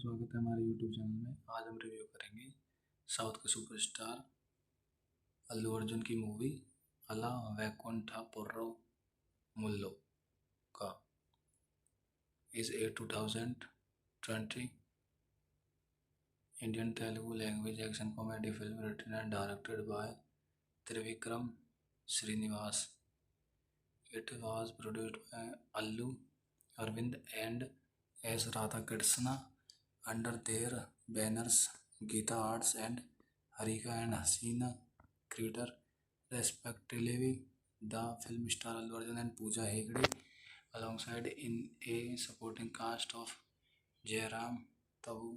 स्वागत है हमारे YouTube चैनल में। आज हम रिव्यू करेंगे साउथ के सुपरस्टार अल्लू अर्जुन की मूवी अला वैकुंठपुरम मुल्लो का। Is a 2020 Indian Telugu language action comedy film written and directed by Trivikram Srinivas. It was produced by Allu Arvind and S. Radhakrishna under their banners Geeta Arts and Harika and Hasina Creator respectively. The film star Allu Arjun and Pooja Hegde alongside in a supporting cast of Jairam, Tabu,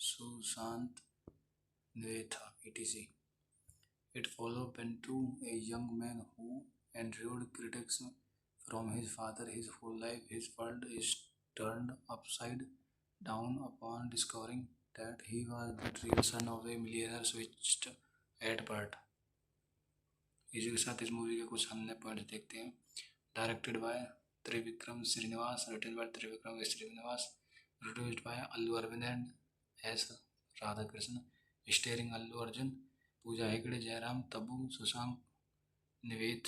Sushant, Nvetha, etc. It followed Pentu, a young man who endured critics from his father his whole life. His world is turned upside down upon discovering that he was the real son of a millionaire switched at birth. इसी के साथ इस movie के कुछ अन्य point देखते हैं। Directed by Trivikram Srinivas, written by Trivikram Srinivas, produced by Allu Aravind and S Radhakrishna, starring Allu Arjun, Pooja Hegde, Jayaram, Tabu, Sushanth, Nivetha,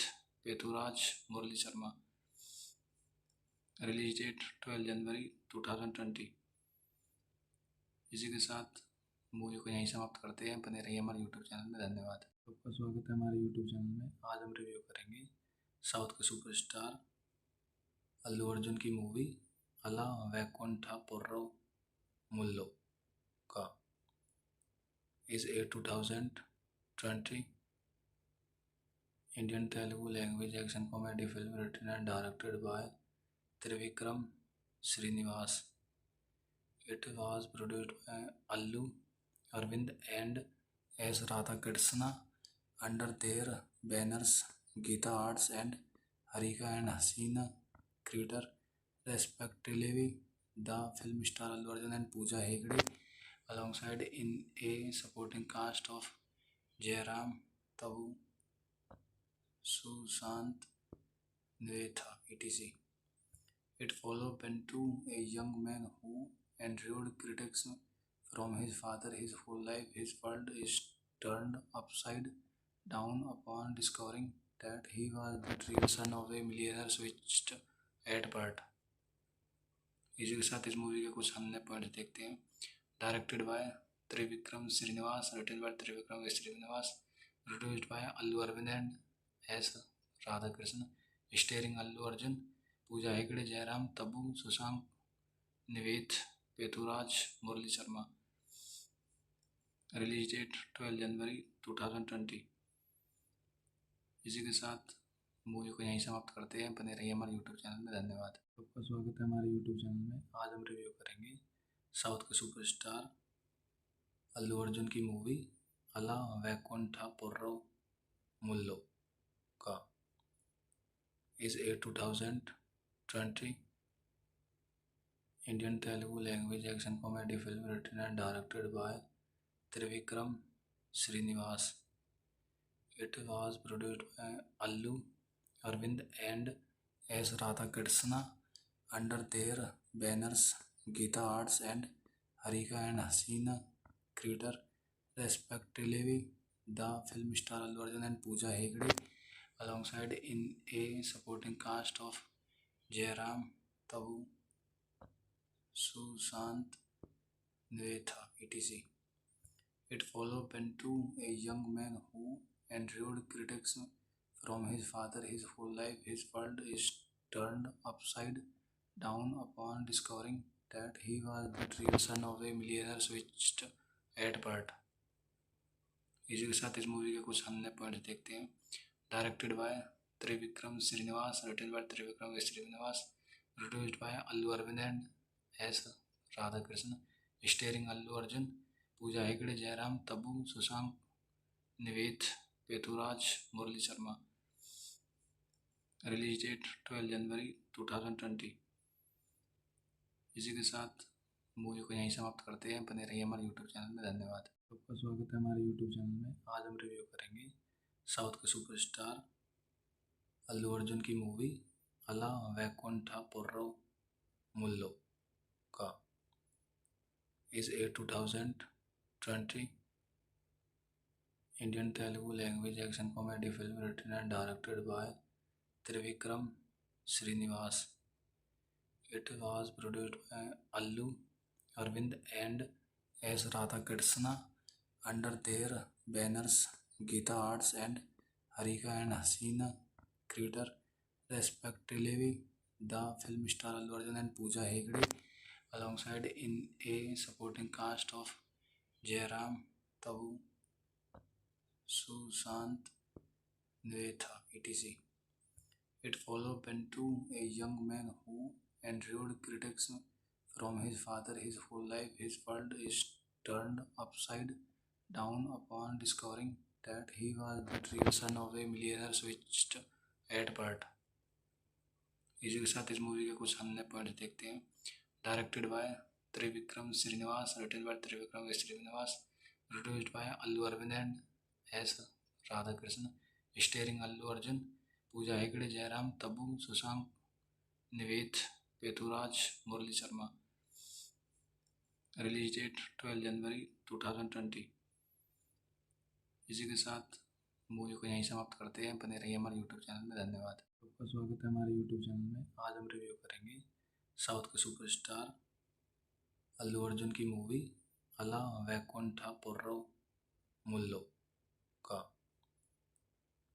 Pethuraj, Murali Sharma. Release date 12 जनवरी 2020। इसी के साथ मूवी को यहीं समाप्त करते हैं। बने रहिए हमारे यूट्यूब चैनल में। धन्यवाद। आपका स्वागत है हमारे यूट्यूब चैनल में। आज हम रिव्यू करेंगे साउथ के सुपरस्टार अल्लू अर्जुन की मूवी अला वैकुंठपुरम मुल्लो का। Is a 2020 Indian Telugu language action comedy film written and directed by Trivikram Srinivas. It was produced by Allu Arvind and S. Radhakrishna under their banners Geeta Arts and Harika and Hasina Creator respectively. The film star Allu Arjun and Pooja Hegde alongside in a supporting cast of Jairam, Tabu, Sushant, Nvetha, etc. It followed Pentu, a young man who endured critics from his father his whole life. His world is turned upside down upon discovering that he was the real son of a millionaire switched at birth. इसी के साथ इस movie के कुछ अन्य point देखते हैं। Directed by Trivikram Srinivas, written by Trivikram Srinivas, produced by Allu Aravind and S Radhakrishna, starring Allu Arjun, Pooja Hegde, Jayaram, Tabu, Sushanth, Nivetha, Pethuraj, Murali Sharma. Release date 12 जनवरी 2020। इसी के साथ मूवी को यहीं समाप्त करते हैं। बने रहिए हमारे यूट्यूब चैनल में। धन्यवाद। आपका स्वागत है हमारे यूट्यूब चैनल में। आज हम रिव्यू करेंगे साउथ के सुपरस्टार अल्लू अर्जुन की मूवी अला वैकुंठपुरम मुल्लो का। Is a 2020 Indian Telugu language action comedy film written and directed by Trivikram Srinivas. It was produced by Allu Arvind and S. Radhakrishna under their banners Geeta Arts and Harika and Hasina Creator respectively. The film star Allu Arjun and Pooja Hegde alongside in a supporting cast of Jairam, Tabu, Sushant, Nvetha, etc. It followed Pentu, a young man who endured critics from his father his whole life. His world is turned upside down upon discovering that he was the real son of a millionaire switched at birth. इसी के साथ इस movie के कुछ अन्य point देखते हैं। Directed by Trivikram Srinivas, written by Trivikram Srinivas, produced by Allu Aravind and S Radhakrishna, starring Allu Arjun, Pooja Hegde, Jayaram, Tabu, Sushanth, Nivetha, Pethuraj, Murali Sharma. Release date 12 जनवरी 2020। इसी के साथ मूवी को यहीं समाप्त करते हैं। बने रहिए हमारे यूट्यूब चैनल में। धन्यवाद। आपका स्वागत है हमारे यूट्यूब चैनल में। आज हम रिव्यू करेंगे साउथ के सुपरस्टार अल्लू अर्जुन की मूवी अला वैकुंठपुरम मुल्लो का। is a 2020 Indian Telugu language action comedy film written and directed by Trivikram Srinivas. It was produced by Allu Arvind and S. Radhakrishna under their banners Geeta Arts and Harika and Hasina Creator, respectively. The film star Allu Arjun and Pooja Hegde, alongside in a supporting cast of Jairam, Tabu, Sushant, Nvetha, etc. It followed Pentu, a young man who endured critics from his father his whole life. His world is turned upside down upon discovering that he was the real son of a millionaire switched at birth. इसी के साथ इस movie के कुछ हमने point देखते हैं. Directed by Trivikram Srinivas, written by Trivikram Srinivas, produced by Allu Aravind and S Radhakrishna, starring Allu Arjun, Pooja Hegde, Jayaram, Tabu, Sushanth, Nivetha, Pethuraj, Murali Sharma. Release date 12 जनवरी 2020. इसी के साथ मूवी को यहीं समाप्त करते हैं. बने रहिए हमारे यूट्यूब चैनल में. धन्यवाद. आपका स्वागत है हमारे यूट्यूब चैनल में. आज हम रिव्यू करेंगे साउथ के सुपरस्टार अल्लू अर्जुन की मूवी अला वैकुंठपुरम मुल्लो का.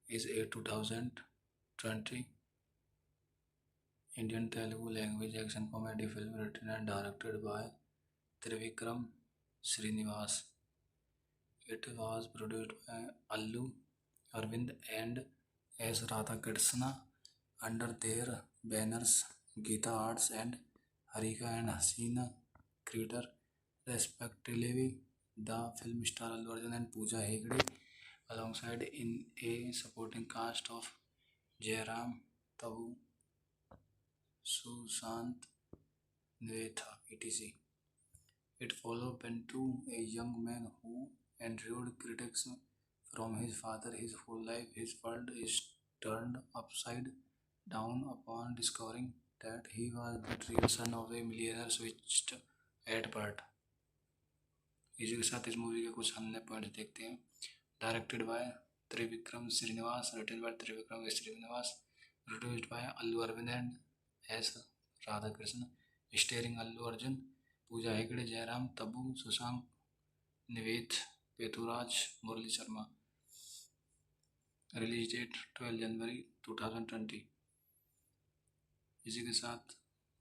Is a 2020 Indian Telugu language action comedy film written and directed by Trivikram Srinivas. It was produced by Allu Arvind and S. Radhakrishna under their banners Geeta Arts and Harika and Hasina Creator, respectively. The film star Allu Arjun and Pooja Hegde, alongside in a supporting cast of Jairam, Tabu, Sushant, Nvetha, etc. It followed Pentu, a young man who endured critics from his father his whole life. His world is turned upside down upon discovering that he was the real son of a millionaire switched at birth. इसी के साथ इस movie के कुछ हमने point देखते हैं. Directed by Trivikram Srinivas, written by Trivikram Srinivas, produced by Allu Aravind and S Radhakrishna, starring Allu Arjun, Pooja Hegde, Jayaram, Tabu, Sushanth, Nivetha, Pethuraj, Murali Sharma. Release date 12 जनवरी 2020. इसी के साथ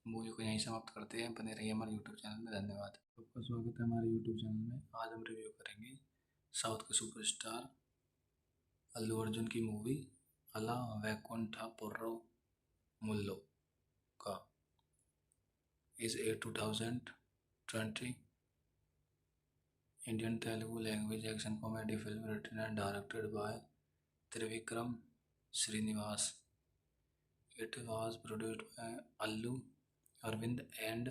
मूवी को यहीं समाप्त करते हैं. बने रहिए हमारे यूट्यूब चैनल में. धन्यवाद. आपका स्वागत है हमारे यूट्यूब चैनल में. आज हम रिव्यू करेंगे साउथ के सुपरस्टार अल्लू अर्जुन की मूवी अला वैकुंठपुरम मुल्लो का. Is a 2020 Indian Telugu language action comedy film written and directed by Trivikram Srinivas. It was produced by Allu Arvind and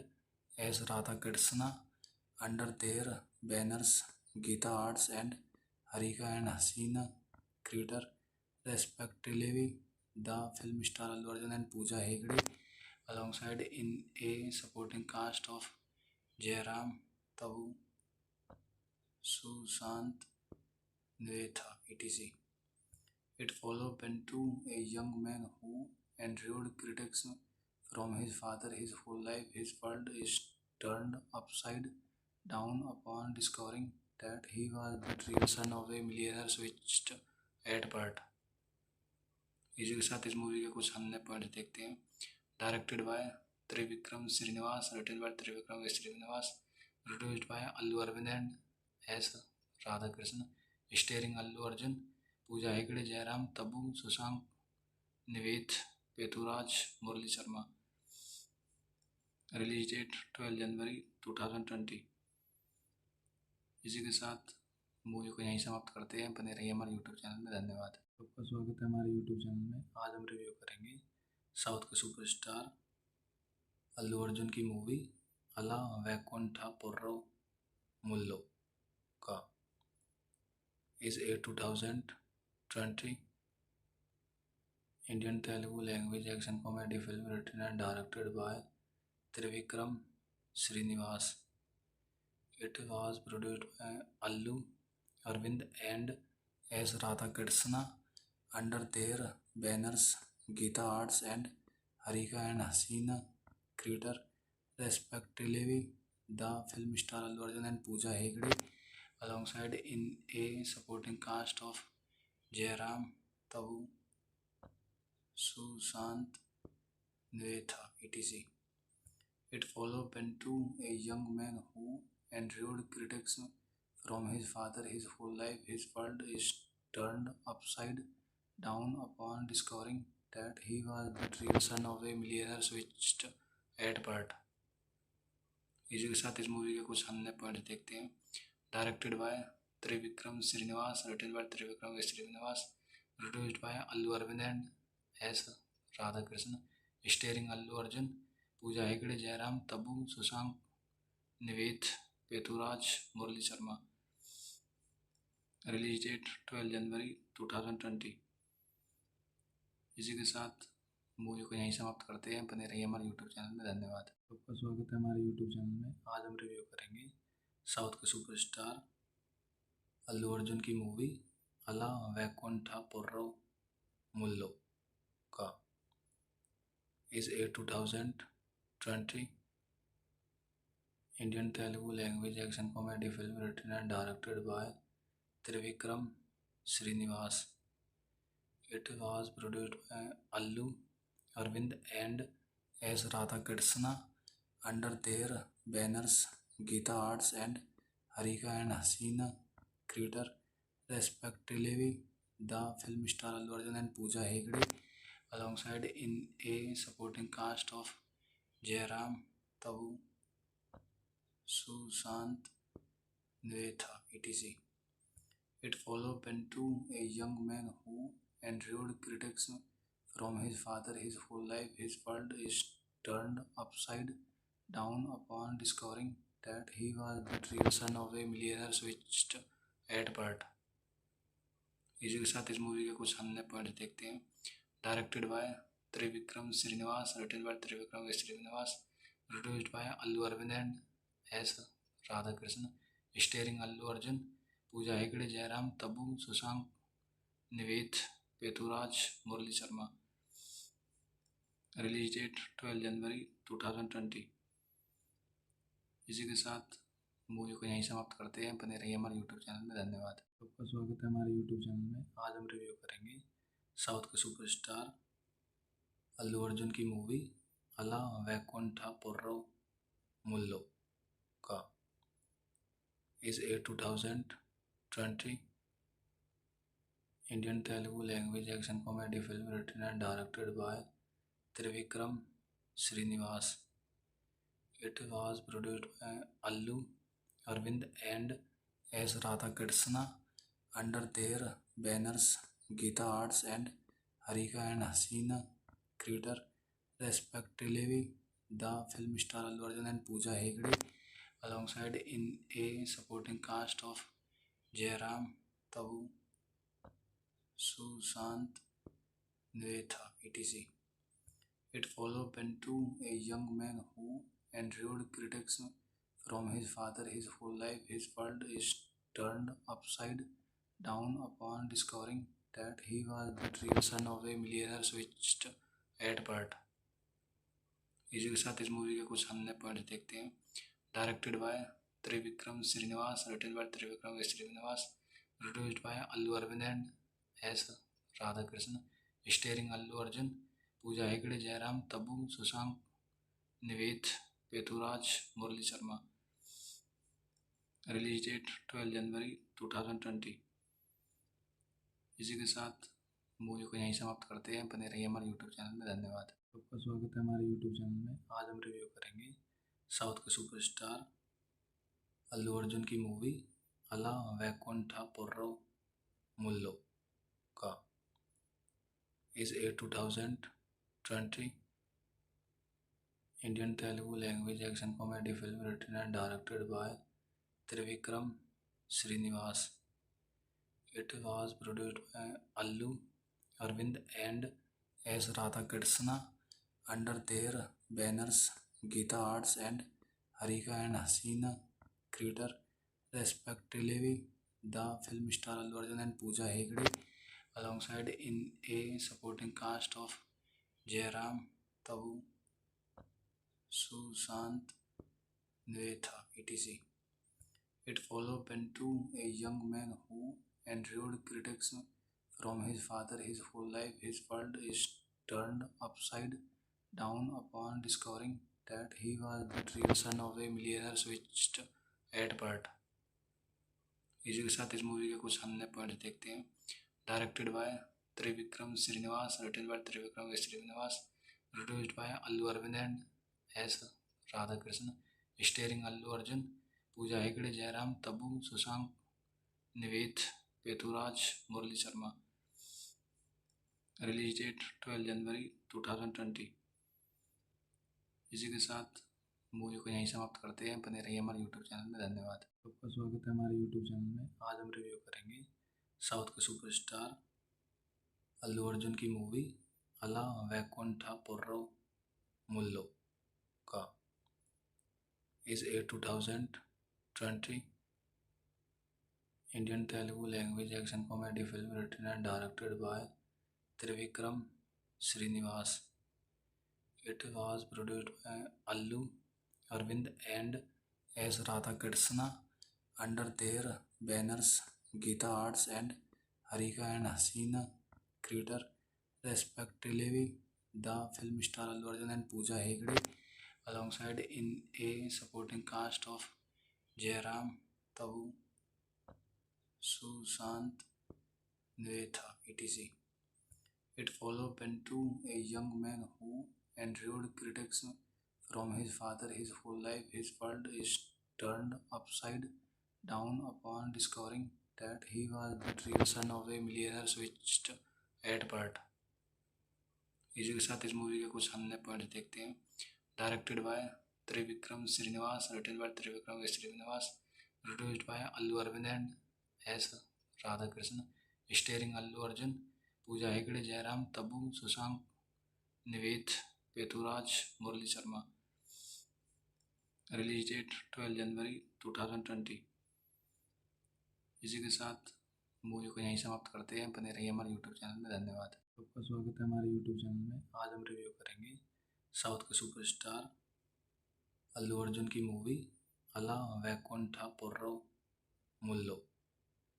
S. Radhakrishna under their banners Geeta Arts and Harika and Hasina Creator, respectively. The film star Allu Arjun and Pooja Hegde, alongside in a supporting cast of Jairam, Tabu, Sushant, Nvetha, etc. It followed Pentu, a young man who endured critics from his father his whole life. His world is turned upside down upon discovering that he was the real son of a millionaire switched at birth. इसी के साथ इस movie के कुछ हमने point देखते हैं. Directed by Trivikram Srinivas, written by Trivikram Srinivas, produced by Allu Aravind and S Radhakrishna, starring Allu Arjun, Pooja Hegde, Jayaram, Tabu, Sushanth, Nivetha, Pethuraj, Murali Sharma. Release date 12 जनवरी 2020. इसी के साथ मूवी को यहीं समाप्त करते हैं. बने रहिए हमारे यूट्यूब चैनल में. धन्यवाद. आपका स्वागत है हमारे यूट्यूब चैनल में. आज हम रिव्यू करेंगे साउथ के सुपरस्टार अल्लू अर्जुन की मूवी अला वैकुंठपुरम मुल्लो का. Is a 2020 Indian Telugu language action comedy film written and directed by Trivikram Srinivas. It was produced by Allu Arvind and S. Radhakrishna under their banners Geeta Arts and Harika and Hasina Creator, respectively. The film star Allu Arjun and Pooja Hegde alongside in a supporting cast of Jairam, Tabu, Sushant, Nivetha, etc. It followed Pentu, a young man who endured critics from his father his whole life. His world is turned upside down upon discovering that he was the real son of a millionaire switched at birth. इसी के साथ इस movie के कुछ अन्य point देखते हैं। Directed by Trivikram Srinivas, written by Trivikram Srinivas, produced by Allu Aravind and S Radhakrishna, starring Allu Arjun, Pooja Hegde, Jayaram, Tabu, Sushanth, Nivetha, Pethuraj, Murali Sharma. Release date 12 जनवरी 2020। इसी के साथ मूवी को यहीं समाप्त करते हैं। बने रहिए हमारे यूट्यूब चैनल में। धन्यवाद। आपका स्वागत है हमारे यूट्यूब चैनल में। आज हम रिव्यू करेंगे साउथ के सुपरस्टार अल्लू अर्जुन की मूवी अला वैकुंठपुरम मुल्लो का। Is a 2020 Indian Telugu language action comedy film written and directed by Trivikram Srinivas. It was produced by Allu Arvind and S. Radhakrishna under their banners Geeta Arts and Harika and Hasina Creator, respectively. The film star Allu Arjun and Pooja Hegde alongside in a supporting cast of Jairam, Tabu, Sushant, Nivetha, etc. It followed Pentu, a young man who endured critics from his father his whole life. His world is turned upside down upon discovering that he was the real son of a millionaire switched at birth. इसी के साथ इस movie के कुछ अन्य point देखते हैं। Directed by Trivikram Srinivas, written by Trivikram Srinivas, produced by Allu Aravind and S Radhakrishna, starring Allu Arjun, Pooja Hegde, Jayaram, Tabu, Sushanth, Nivetha, Pethuraj, Murali Sharma. Release date 12 जनवरी 2020। इसी के साथ मूवी को यहीं समाप्त करते हैं। बने रहिए हमारे यूट्यूब चैनल में। धन्यवाद। आपका स्वागत है हमारे यूट्यूब चैनल में। आज हम रिव्यू करेंगे साउथ के सुपरस्टार अल्लू अर्जुन की मूवी अला वैकुंठपुरम मुल्लो का। Is a 2020 Indian Telugu language action comedy film written and directed by Trivikram Srinivas. It was produced by Allu Arvind and S. Radhakrishna under their banners Geeta Arts and Harika and Hasina Creator, respectively. The film star Allu Arjun and Pooja Hegde alongside in a supporting cast of Jairam, Tabu, Sushant, Nivetha, etc. It followed Pentu, a young man who endured critics from his father his whole life. His world is turned upside down upon discovering that he was the real son of a millionaire switched at birth. इसी के साथ इस movie के कुछ अन्य point देखते हैं। Directed by Trivikram Srinivas, written by Trivikram Srinivas, produced by Allu Aravind and S Radhakrishna, starring Allu Arjun, Pooja Hegde, Jayaram, Tabu, Sushanth, Nivetha, Pethuraj, Murali Sharma. Release date 12 जनवरी 2020। इसी के साथ मूवी को यहीं समाप्त करते हैं। बने रहिए हमारे यूट्यूब चैनल में। धन्यवाद। आपका स्वागत है हमारे यूट्यूब चैनल में। आज हम रिव्यू करेंगे साउथ के सुपरस्टार अल्लू अर्जुन की मूवी अला वैकुंठपुरम मुल्लो का। Is a 2020 Indian Telugu language action comedy film written and directed by Trivikram Srinivas. It was produced by Allu Arvind and S. Radhakrishna under their banners Geeta Arts and Harika and Hasina creator, respectively. The film star Allu Arjun and Pooja Hegde, alongside in a supporting cast of Jairam, Tabu, Sushant, Nvetha, etc. It followed Pentu, a young man who endured critics from his father his whole life. His world is turned upside down upon discovering that he was the real son of a millionaire switched at birth. इसी के साथ इस movie के कुछ हमने point देखते हैं। Directed by Trivikram Srinivas, written by Trivikram Srinivas, produced by Allu Aravind and S Radhakrishna, starring Allu Arjun, Pooja Hegde, Jayaram, Tabu, Sushanth, Nivetha, Pethuraj, Murali Sharma. Release date 12 जनवरी 2020। इसी के साथ मूवी को यहीं समाप्त करते हैं। बने रहिए हमारे यूट्यूब चैनल में। धन्यवाद। आपका स्वागत है हमारे यूट्यूब चैनल में। आज हम रिव्यू करेंगे साउथ के सुपरस्टार अल्लू अर्जुन की मूवी अला वैकुंठपुरम मुल्लो का। Is a 2020 Indian Telugu language action comedy film written and directed by Trivikram Srinivas. It was produced by Allu Arvind and S. Radhakrishna under their banners Geeta Arts and Harika and Hasina Creator, respectively. The film star Allu Arjun and Pooja Hegde, alongside in a supporting cast of Jairam, Tabu, Sushant, Nvetha, etc. It followed Pentu, a young man who endured critics from his father his whole life. His world is turned upside down upon discovering that he was the real son of a millionaire switched at birth. इसी के साथ इस movie के कुछ हमने point देखते हैं। Directed by Trivikram Srinivas, written by Trivikram Srinivas, produced by Allu Aravind and S Radhakrishna, starring Allu Arjun, Pooja Hegde, Jayaram, Tabu, Sushanth, Nivetha, Pethuraj, Murali Sharma. Release date 12 जनवरी 2020। इसी के साथ मूवी को यहीं समाप्त करते हैं। बने रहिए हमारे यूट्यूब चैनल में। धन्यवाद। आपका स्वागत है हमारे यूट्यूब चैनल में। आज हम रिव्यू करेंगे साउथ के सुपरस्टार अल्लू अर्जुन की मूवी अला वैकुंठपुरम मुल्लो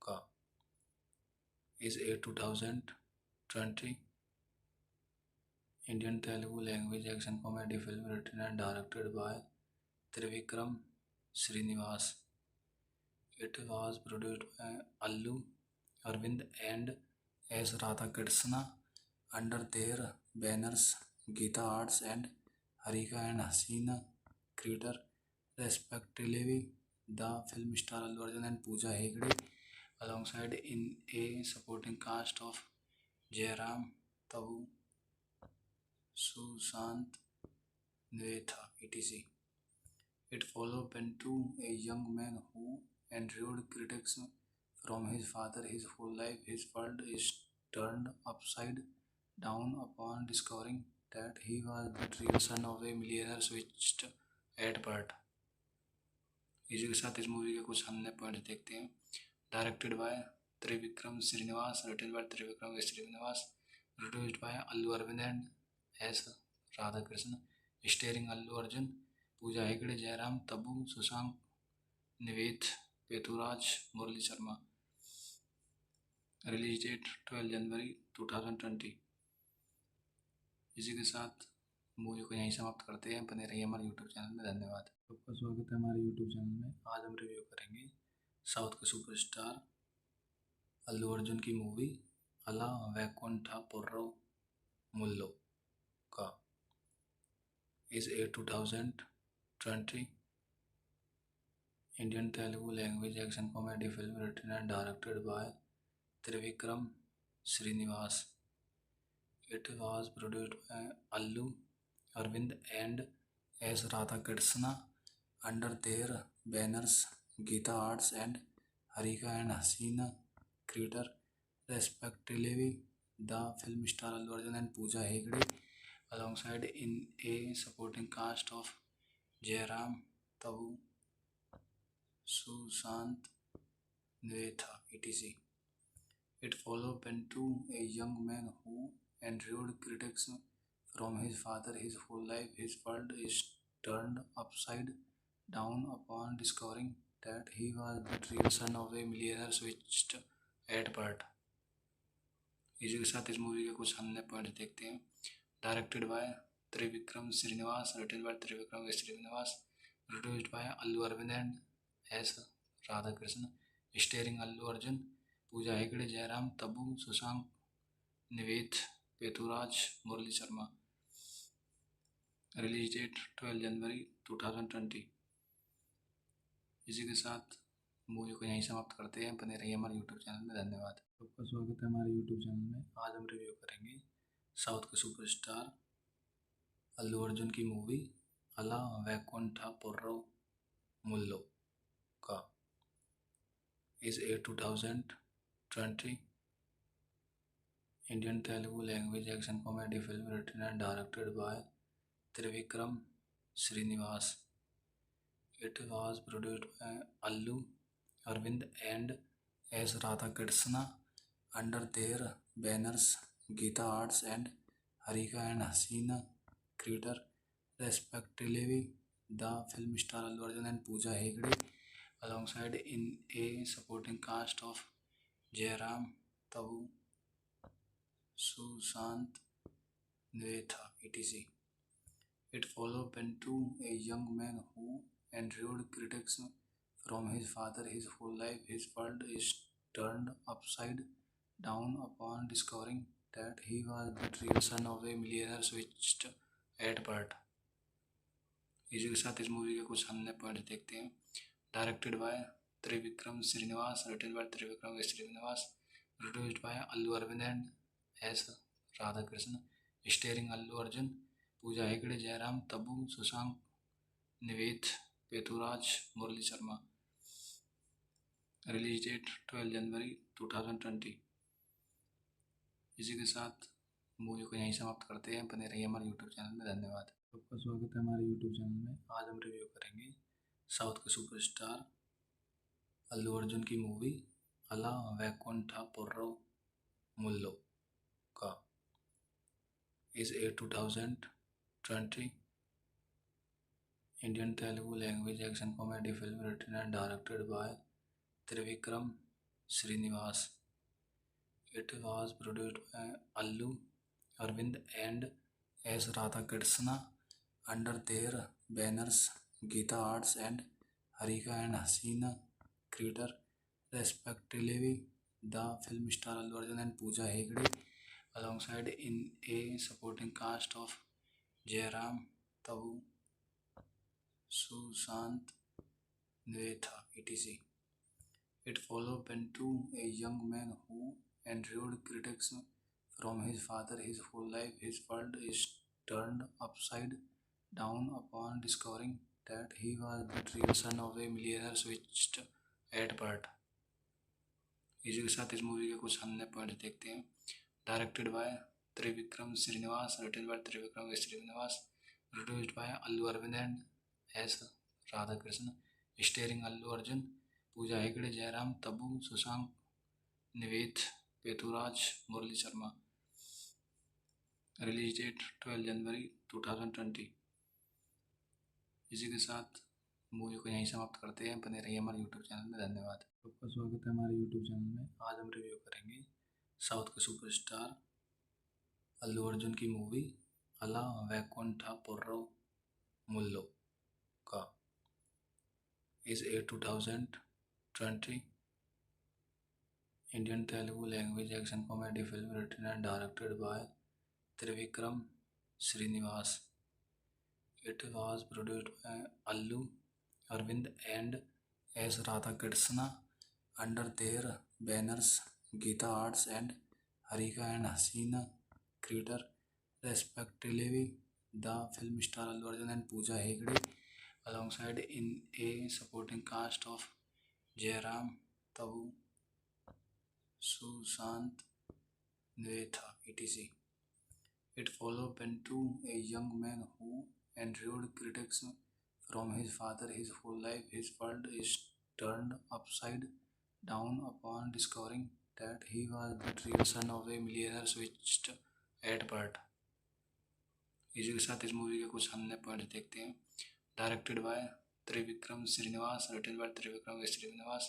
का। Is a 2020 Indian Telugu language action comedy film written and directed by Trivikram Srinivas. It was produced by Allu Arvind and S. Radhakrishna under their banners Geeta Arts and Harika and Hasina Creator, respectively. The film star Allu Arjun and Pooja Hegde, alongside in a supporting cast of Jairam, Tabu, Sushant, Nvetha, etc. It followed Pentu, a young man who endured critics from his father his whole life. His world is turned upside down upon discovering that he was the real son of a millionaire switched at birth. इसी के साथ इस movie के कुछ हमने point देखते हैं। Directed by Trivikram Srinivas, written by Trivikram Srinivas, produced by Allu Aravind and S Radhakrishna, starring Allu Arjun, Pooja Hegde, Jayaram, Tabu, Sushanth, Nivetha, Pethuraj, Murali Sharma. Release date 12 जनवरी 2020। इसी के साथ मूवी को यहीं समाप्त करते हैं। बने रहिए हमारे यूट्यूब चैनल में। धन्यवाद। आपका स्वागत है हमारे यूट्यूब चैनल में। आज हम रिव्यू करेंगे साउथ के सुपरस्टार अल्लू अर्जुन की मूवी अला वैकुंठपुरम मुल्लो का। Is a 2020 Indian Telugu language action comedy film written and directed by Trivikram Srinivas. It was produced by Allu Arvind and S. Radhakrishna under their banners Geeta Arts and Harika and Hasina Creator, respectively. The film star Allu Arjun and Pooja Hegde, alongside in a supporting cast of Jairam, Tabu, Sushant Netha, etc. It followed Pentu, a young man who endured critics from his father his whole life. His world is turned upside down upon discovering that he was the real son of a millionaire switched at birth. इसी के साथ इस movie के कुछ अन्य point देखते हैं। Directed by Trivikram Srinivas, written by Trivikram Srinivas, produced by Allu Aravind and S Radhakrishna, starring Allu Arjun, Pooja Hegde, Jayaram, Tabu, Sushanth, Nivetha, Pethuraj, Murali Sharma. Release date 12 जनवरी 2020। इसी के साथ मूवी को यहीं समाप्त करते हैं। बने रहिए हमारे यूट्यूब चैनल में। धन्यवाद। आपका स्वागत है हमारे यूट्यूब चैनल में। आज हम रिव्यू करेंगे साउथ के सुपरस्टार अल्लू अर्जुन की मूवी अला वैकुंठपुरम मुल्लो का। Is 2020 Indian Telugu language action comedy film written and directed by Trivikram Srinivas. It was produced by Allu Arvind and S. Radhakrishna under their banners Geeta Arts and Harika and Hasina Creator, respectively. The film star Allu Arjun and Pooja Hegde alongside in a supporting cast of Jairam, Tabu, Sushant Netha, etc. It followed Pentu, a young man who endured critics from his father his whole life. His world is turned upside down upon discovering that he was the real son of a millionaire switched at birth. इसी के साथ इस movie के कुछ अन्य point देखते हैं। Directed by Trivikram Srinivas, written by Trivikram Srinivas, produced by Allu Aravind and S Radhakrishna, starring Allu Arjun, Pooja Hegde, Jayaram, Tabu, Sushanth, Nivetha, Pethuraj, Murali Sharma. Release date 12 जनवरी 2020। इसी के साथ मूवी को यहीं समाप्त करते हैं। बने रहिए हमारे यूट्यूब चैनल में। धन्यवाद। आपका स्वागत है हमारे यूट्यूब चैनल में। आज हम रिव्यू करेंगे साउथ के सुपरस्टार अल्लू अर्जुन की मूवी अला वैकुंठपुरम मुल्लो का। Is 2020 Indian Telugu language action comedy film written and directed by Trivikram Srinivas. It was produced by Allu Arvind and S. Radhakrishna under their banners Geeta Arts and Harika and Hasina Creator, respectively. The film star Allu Arjun and Pooja Hegde alongside in a supporting cast of Jairam, Tabu, Sushant Netha, etc. It followed Pentu, a young man who endured critics from his father his whole life. His world is turned upside down upon discovering that he was the real son of a millionaire switched at birth. इसी के साथ इस movie के कुछ अन्य point देखते हैं। Directed by Trivikram Srinivas, written by Trivikram Srinivas, produced by Allu Aravind and S Radhakrishna, starring Allu Arjun, Pooja Hegde, Jayaram, Tabu, Sushanth, Nivetha, Pethuraj, Murali Sharma. Release date 12 जनवरी 2020। इसी के साथ मूवी को यहीं समाप्त करते हैं। बने रहिए हमारे यूट्यूब चैनल में। धन्यवाद। आपका स्वागत है हमारे यूट्यूब चैनल में। आज हम रिव्यू करेंगे साउथ के सुपरस्टार अल्लू अर्जुन की मूवी अला वैकुंठपुरम मुल्लो का। Is 2020 Indian Telugu language action comedy film written and directed by Trivikram Srinivas. It was produced by Allu Arvind and S. Radhakrishna under their banners Geeta Arts and Harika and Hasina Creator, respectively. The film star Allu Arjun and Pooja Hegde alongside in a supporting cast of Jairam, Tabu, Sushant Netha, etc. It followed Pentu, a young man who endured critics from his father his whole life. His world is turned upside down upon discovering that he was the real son of a millionaire switched at birth. इसी के साथ इस movie के कुछ अन्य point देखते हैं। Directed by Trivikram Srinivas, written by Trivikram Srinivas,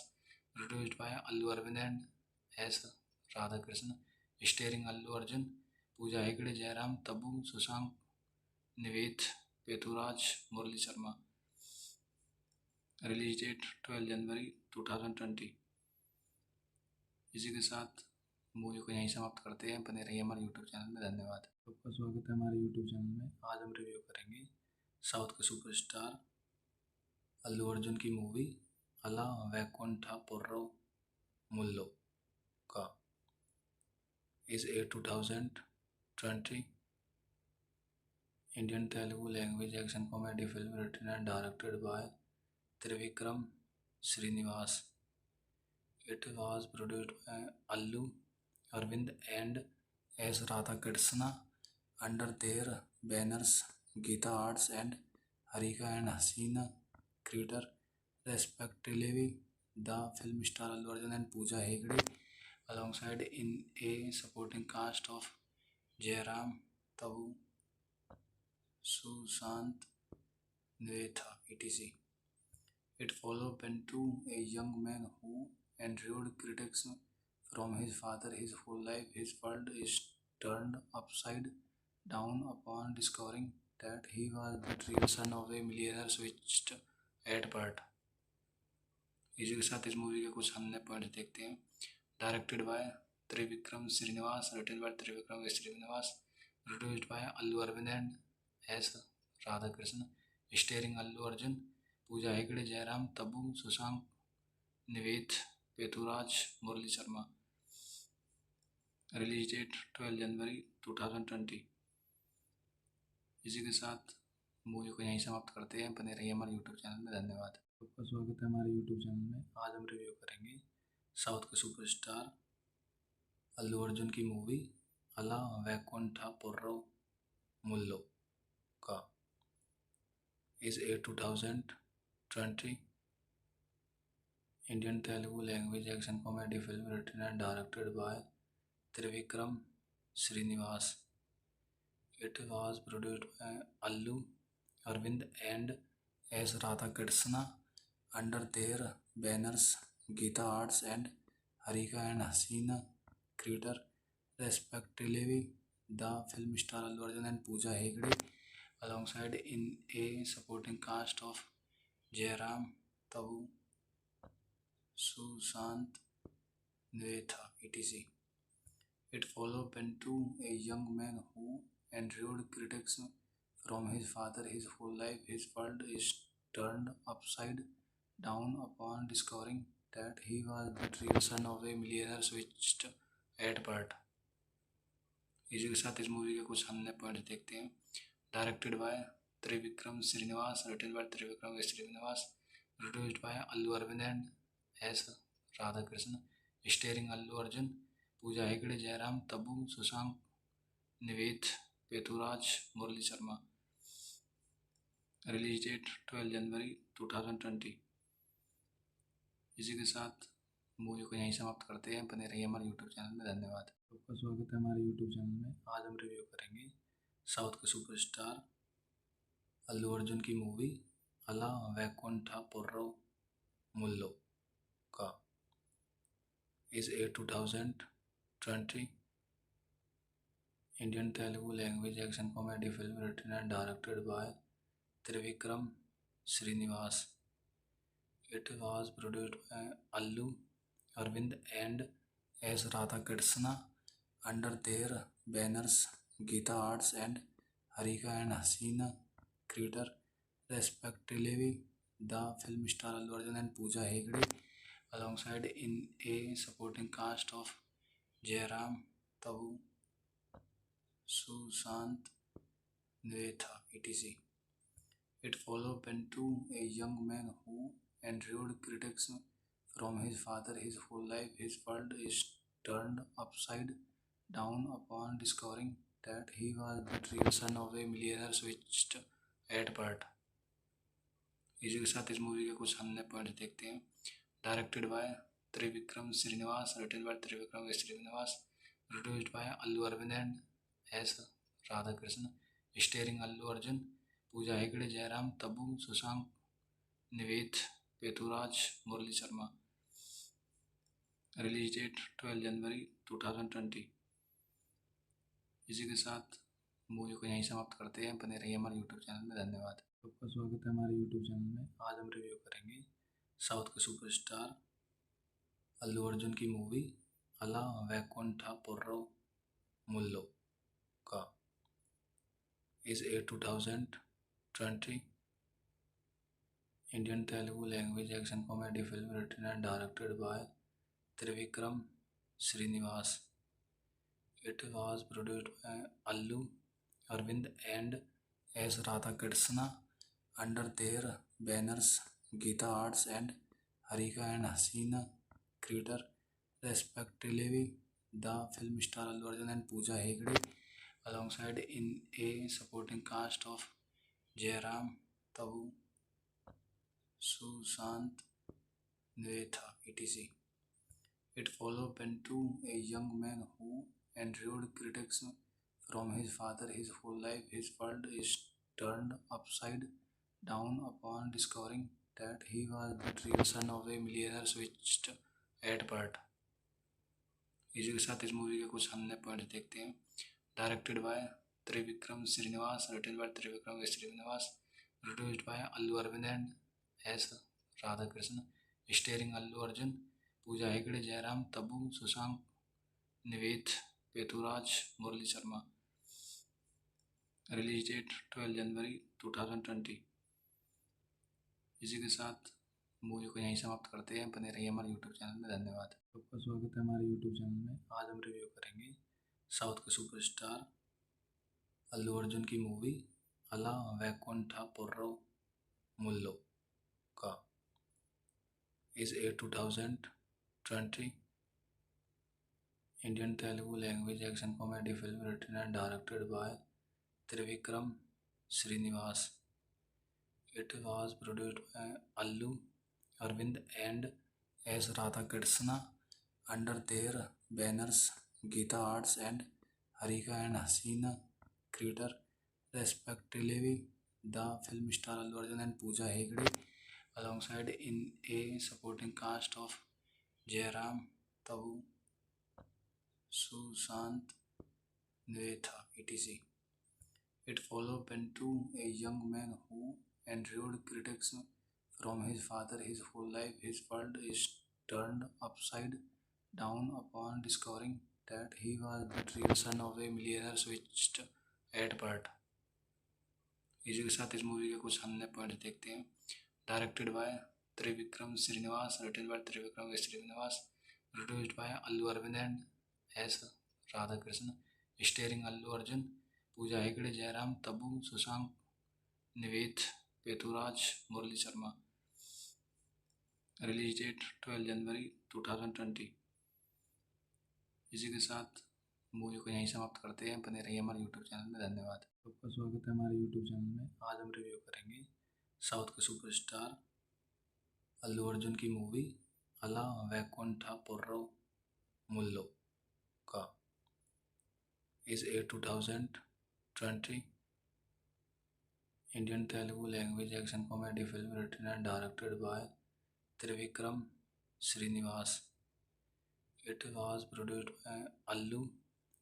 produced by Allu Aravind and S Radhakrishna, starring Allu Arjun, Pooja Hegde, Jayaram, Tabu, Sushanth, Nivetha, Pethuraj, Murali Sharma. Release date 12 जनवरी 2020। इसी के साथ मूवी को यहीं समाप्त करते हैं। बने रहिए हमारे यूट्यूब चैनल में। धन्यवाद। आपका स्वागत है हमारे यूट्यूब चैनल में। आज हम रिव्यू करेंगे साउथ के सुपरस्टार अल्लू अर्जुन की मूवी अला वैकुंठपुरम मुल्लो का। Is a 2020 Indian Telugu language action comedy film written and directed by Trivikram Srinivas. It was produced by Allu Arvind and S. Radhakrishna under their banners Geeta Arts and Harika and Hasina Creator, respectively. The film star Allu Arjun and Pooja Hegde alongside in a supporting cast of Jairam, Tabu, Sushant, Nvetha, etc. It followed Pentu, a young man who endured critics from his father his whole life. His world is turned upside down upon discovering that he was the real son of a millionaire switched at birth. इसी के साथ इस movie के कुछ अन्य point देखते हैं। Directed by Trivikram Srinivas, written by Trivikram Srinivas, produced by Allu Aravind and S Radhakrishna, starring Allu Arjun, Pooja Hegde, Jayaram, Tabu, Sushanth, Nivetha, Pethuraj, Murali Sharma. Release date 12 जनवरी 2020। इसी के साथ मूवी को यहीं समाप्त करते हैं। बने रहिए हमारे यूट्यूब चैनल में। धन्यवाद। आपका स्वागत है हमारे यूट्यूब चैनल में। आज हम रिव्यू करेंगे साउथ के सुपरस्टार अल्लू अर्जुन की मूवी अला वैकुंठपुरम मुल्लो का। Is a 2020 Indian Telugu language action comedy film written and directed by Trivikram Srinivas. It was produced by Allu Arvind and S. Radhakrishna under their banners Geeta Arts and Harika and Hasina Creator, respectively. The film star Allu Arjun and Pooja Hegde alongside in a supporting cast of Jairam, Tabu, Sushant, Nvetha, etc. It followed Pentu, a young man who endured critics from his father his whole life. His world is turned upside down upon discovering that he was the real son of a millionaire switched at birth. इसी के साथ इस movie के कुछ अन्य point देखते हैं। Directed by Trivikram Srinivas, written by Trivikram Srinivas, produced by Allu Aravind and S Radhakrishna, starring Allu Arjun, Pooja Hegde, Jayaram, Tabu, Sushanth, Nivetha, Pethuraj, Murali Sharma. Release date 12 जनवरी 2020। इसी के साथ मूवी को यहीं समाप्त करते हैं। बने रहिए हमारे यूट्यूब चैनल में। धन्यवाद। आपका स्वागत है हमारे यूट्यूब चैनल में। आज हम रिव्यू करेंगे साउथ के सुपरस्टार अल्लू अर्जुन की मूवी अला वैकुंठपुरम मुल्लो का। Is a 2020 Indian Telugu language action comedy film written and directed by Trivikram Srinivas. It was produced by Allu Arvind and S. Radhakrishna under their banners Geeta Arts and Harika and Hasina Creator, respectively. The film star Allu Arjun and Pooja Hegde alongside in a supporting cast of Jairam, Tabu, Sushant, Nvetha, etc. It followed Pentu, a young man who endured critics from his father his whole life. His world is turned upside down upon discovering that he was the real son of a millionaire switched at birth. इसी के साथ इस movie के कुछ अन्य point देखते हैं। Directed by Trivikram Srinivas, written by Trivikram Srinivas, produced by Allu Aravind and S Radhakrishna, starring Allu Arjun, Pooja Hegde, Jayaram, Tabu, Sushanth, Nivetha, Pethuraj, Murali Sharma. Release date 12 जनवरी 2020। इसी के साथ मूवी को यहीं समाप्त करते हैं। बने रहिए हमारे यूट्यूब चैनल में। धन्यवाद। आपका स्वागत है हमारे यूट्यूब चैनल में। आज हम रिव्यू करेंगे साउथ के सुपरस्टार अल्लू अर्जुन की मूवी अला वैकुंठपुरम मुल्लो का। Is a 2020 Indian Telugu language action comedy film written and directed by Trivikram Srinivas. It was produced by Allu Arvind and S. Radhakrishna under their banners Geeta Arts and Harika and Hasina Creator, respectively. The film star Allu Arjun and Pooja Hegde alongside in a supporting cast of Jairam, Tabu, Sushant, Nvetha, etc. It followed Bentu, a young man who endured critics from his father his whole life. His world is turned upside down upon discovering that he was the real son of a millionaire switched at birth. इसी के साथ इस movie के कुछ अन्य point देखते हैं। Directed by Trivikram Srinivas, written by Trivikram Srinivas, produced by Allu Aravind and S Radhakrishna, starring Allu Arjun, Pooja Hegde, Jayaram, Tabu, Sushanth, Nivetha, Pethuraj, Murali Sharma. Release date 12 जनवरी 2020। इसी के साथ मूवी को यहीं समाप्त करते हैं। बने रहिए हमारे यूट्यूब चैनल में। धन्यवाद। आपका स्वागत है हमारे यूट्यूब चैनल में। आज हम रिव्यू करेंगे साउथ के सुपरस्टार अल्लू अर्जुन की मूवी अला वैकुंठपुरम मुल्लो का। Is a 2020 Indian Telugu language action comedy film written and directed by Trivikram Srinivas. It was produced by Allu Arvind and S. Radhakrishna under their banners Geeta Arts and Harika and Hasina Creator, respectively. The film star Allu Arjun and Pooja Hegde alongside in a supporting cast of Jairam, Tabu, Sushant, Nvetha, etc. It followed Bentu, a young man who endured critics from his father his whole life. His world is turned upside down upon discovering that he was the real son of a millionaire switched at birth. इसी के साथ इस movie के कुछ अन्य point देखते हैं। Directed by Trivikram Srinivas, written by Trivikram Srinivas, produced by Allu Aravind and S Radhakrishna, starring Allu Arjun, Pooja Hegde, Jayaram, Tabu, Sushanth, Nivetha, Pethuraj, Murali Sharma. Release date 12 जनवरी 2020। इसी के साथ मूवी को यहीं समाप्त करते हैं। बने रहिए हमारे यूट्यूब चैनल में। धन्यवाद। आपका स्वागत है हमारे यूट्यूब चैनल में। आज हम रिव्यू करेंगे साउथ के सुपरस्टार अल्लू अर्जुन की मूवी अला वैकुंठपुरम मुल्लो का। Is a 2020 Indian Telugu language action comedy film written and directed by Trivikram Srinivas. It was produced by Allu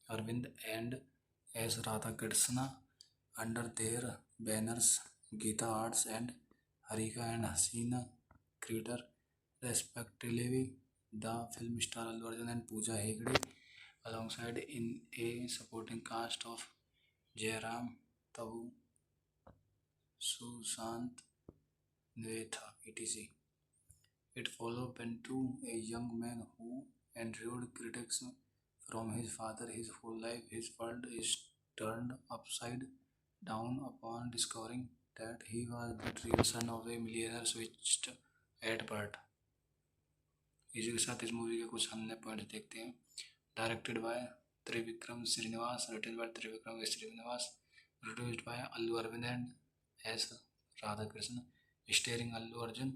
Arvind and S. Radhakrishna under their banners Geeta Arts and Harika and Hasina Creator, respectively. The film star Allu Arjun and Pooja Hegde alongside in a supporting cast of Jairam, Tabu, Sushant, Nvetha, etc. It followed Bentu, a young man who endured critics from his father his whole life. His world is turned upside down upon discovering that he was the real son of a millionaire switched at birth. इसी के साथ इस movie के कुछ अन्य point देखते हैं। Directed by Trivikram Srinivas, written by Trivikram Srinivas, produced by Allu Aravind and S Radhakrishna, starring Allu Arjun,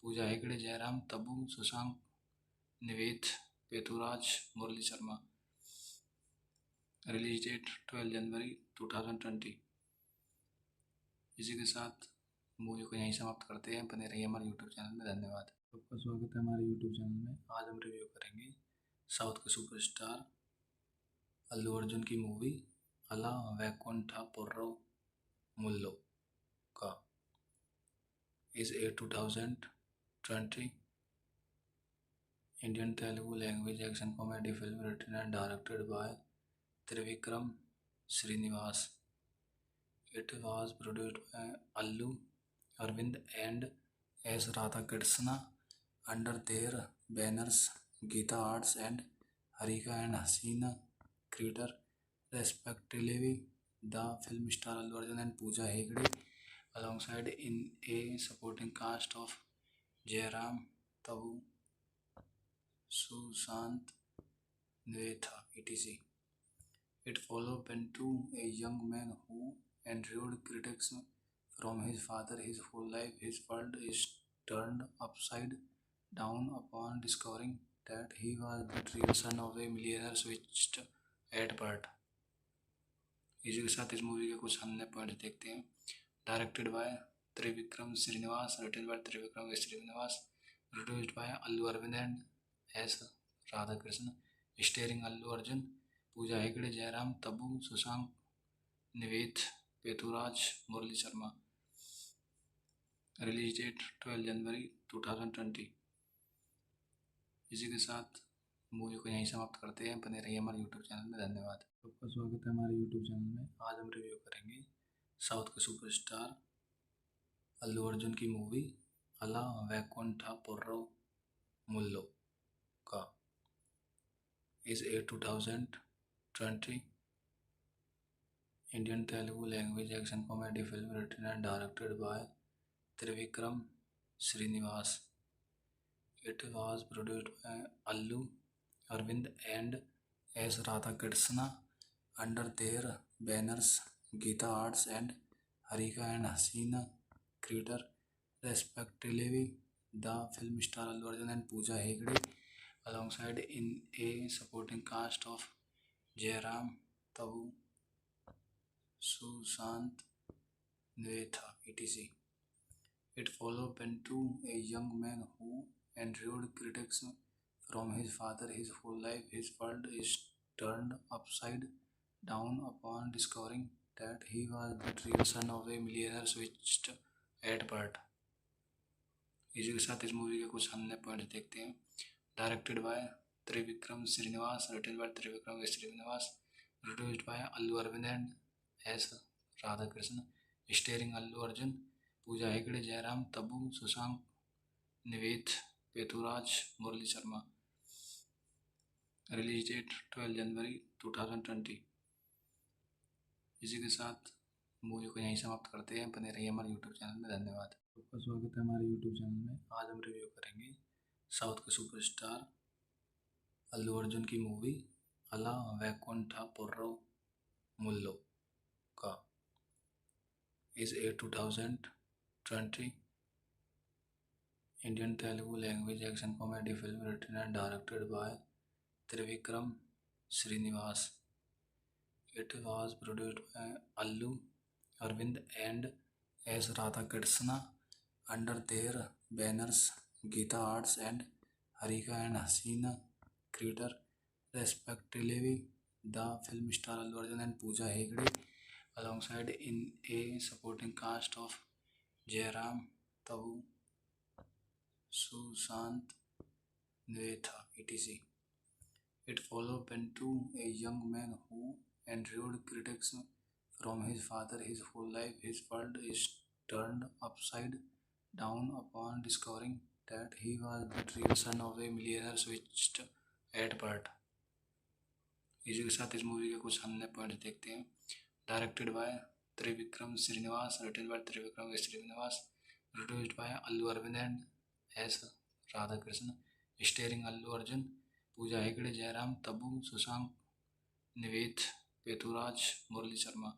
Pooja Hegde, Jairam, Tabu, Sushant, Nivetha, Pethuraj, Murali Sharma. Release date 12 जनवरी 2020। इसी के साथ मूवी को यहीं समाप्त करते हैं। बने रहिए हमारे यूट्यूब चैनल में। धन्यवाद। आपका स्वागत है हमारे यूट्यूब चैनल में। आज हम रिव्यू करेंगे साउथ के सुपरस्टार अल्लू अर्जुन की मूवी अला वैकुंठपुरम मुल्लो का। Is a 2020 Indian Telugu language action comedy film written and directed by Trivikram Srinivas. It was produced by Allu Arvind and S. Radhakrishna under their banners Geeta Arts and Harika and Hasina Creator respectively. The film star Allu Arjun and Pooja Hegde alongside in a supporting cast of Jairam, Tabu, Sushant, Nivetha, etc. It followed Pentu, a young man who endured critics from his father his whole life. His world is turned upside down upon discovering that he was the real son of a millionaire switched at birth. इसी के साथ इस movie के कुछ अन्य point देखते हैं। Directed by Trivikram Srinivas, written by Trivikram Srinivas, produced by Allu Aravind and S Radhakrishna, starring Allu Arjun, Pooja Hegde, Jayaram, Tabu, Sushanth, Nivetha, Pethuraj, Murali Sharma. Release date 12 जनवरी 2020। इसी के साथ मूवी को यहीं समाप्त करते हैं। बने रहिए हमारे यूट्यूब चैनल में। धन्यवाद। आपका स्वागत है हमारे यूट्यूब चैनल में। आज हम रिव्यू करेंगे साउथ के सुपरस्टार अल्लू अर्जुन की मूवी अला वैकुंठपुरम मुल्लो का। Is a 2020 Indian Telugu language action comedy film written and directed by Trivikram Srinivas. It was produced by Allu Arvind and S. Radhakrishna under their banners Geeta Arts and Harika and Hasina Creator respectively. The film star Allu Arjun and Pooja Hegde alongside in a supporting cast of Jairam, Tabu, Sushant, Nivetha, etc. It followed Pentu, a young man who endured critics from his father his whole life. His world is turned upside down upon discovering that he was the real son of a millionaire switched at birth. इसी के साथ इस movie के कुछ अन्य point देखते हैं। Directed by Trivikram Srinivas, written by Trivikram Srinivas, produced by Allu Aravind and S Radhakrishna, starring Allu Arjun, Pooja Hegde, Jayaram, Tabu, Sushanth, Nivetha, Pethuraj, Murali Sharma. Release date 12 जनवरी 2020। इसी के साथ मूवी को यहीं समाप्त करते हैं। बने रहिए हमारे यूट्यूब चैनल में। धन्यवाद। आपका स्वागत है हमारे यूट्यूब चैनल में। आज हम रिव्यू करेंगे साउथ के सुपरस्टार अल्लू अर्जुन की मूवी अला वैकुंठपुरम मुल्लो का। Is a 2020 Indian Telugu language action comedy film written and directed by Trivikram Srinivas. It was produced by Allu Arvind and S. Radhakrishna under their banners Geeta Arts and Harika and Hasina Creator respectively. The film star Allu Arjun and Pooja Hegde alongside in a supporting cast of Jairam, Tabu, Sushant, Nivedha, Peturaj, Murali Sharma. इसी के साथ movie को यहीं समाप्त करते हैं। बने रहिए हमारे यूट्यूब चैनल में। धन्यवाद। आपका स्वागत है हमारे यूट्यूब चैनल में। आज हम रिव्यू करेंगे साउथ के सुपरस्टार अल्लू अर्जुन की मूवी अला वैकुंठपुरम मुल्लो का। Is a 2020 Indian Telugu language action comedy film written and directed by Trivikram Srinivas. It was produced by Allu Arvind and S. Radhakrishna under their banners Geeta Arts and Harika and Hasina Creator respectively. The film star Allu Arjun and Pooja Hegde alongside in a supporting cast of Jairam, Tabu, Sushant, Nivetha, etc. It followed Pentu, a young man who endured critics from his father his whole life. His world is turned upside down upon discovering that he was the real son of a millionaire switched at birth. इसी के साथ इस movie के कुछ अन्य point देखते हैं। Directed by Trivikram Srinivas, written by Trivikram Srinivas, produced by Allu Aravind and S Radhakrishna, starring Allu Arjun, Pooja Hegde, Jayaram, Tabu, Sushanth, Nivetha, Pethuraj, Murali Sharma.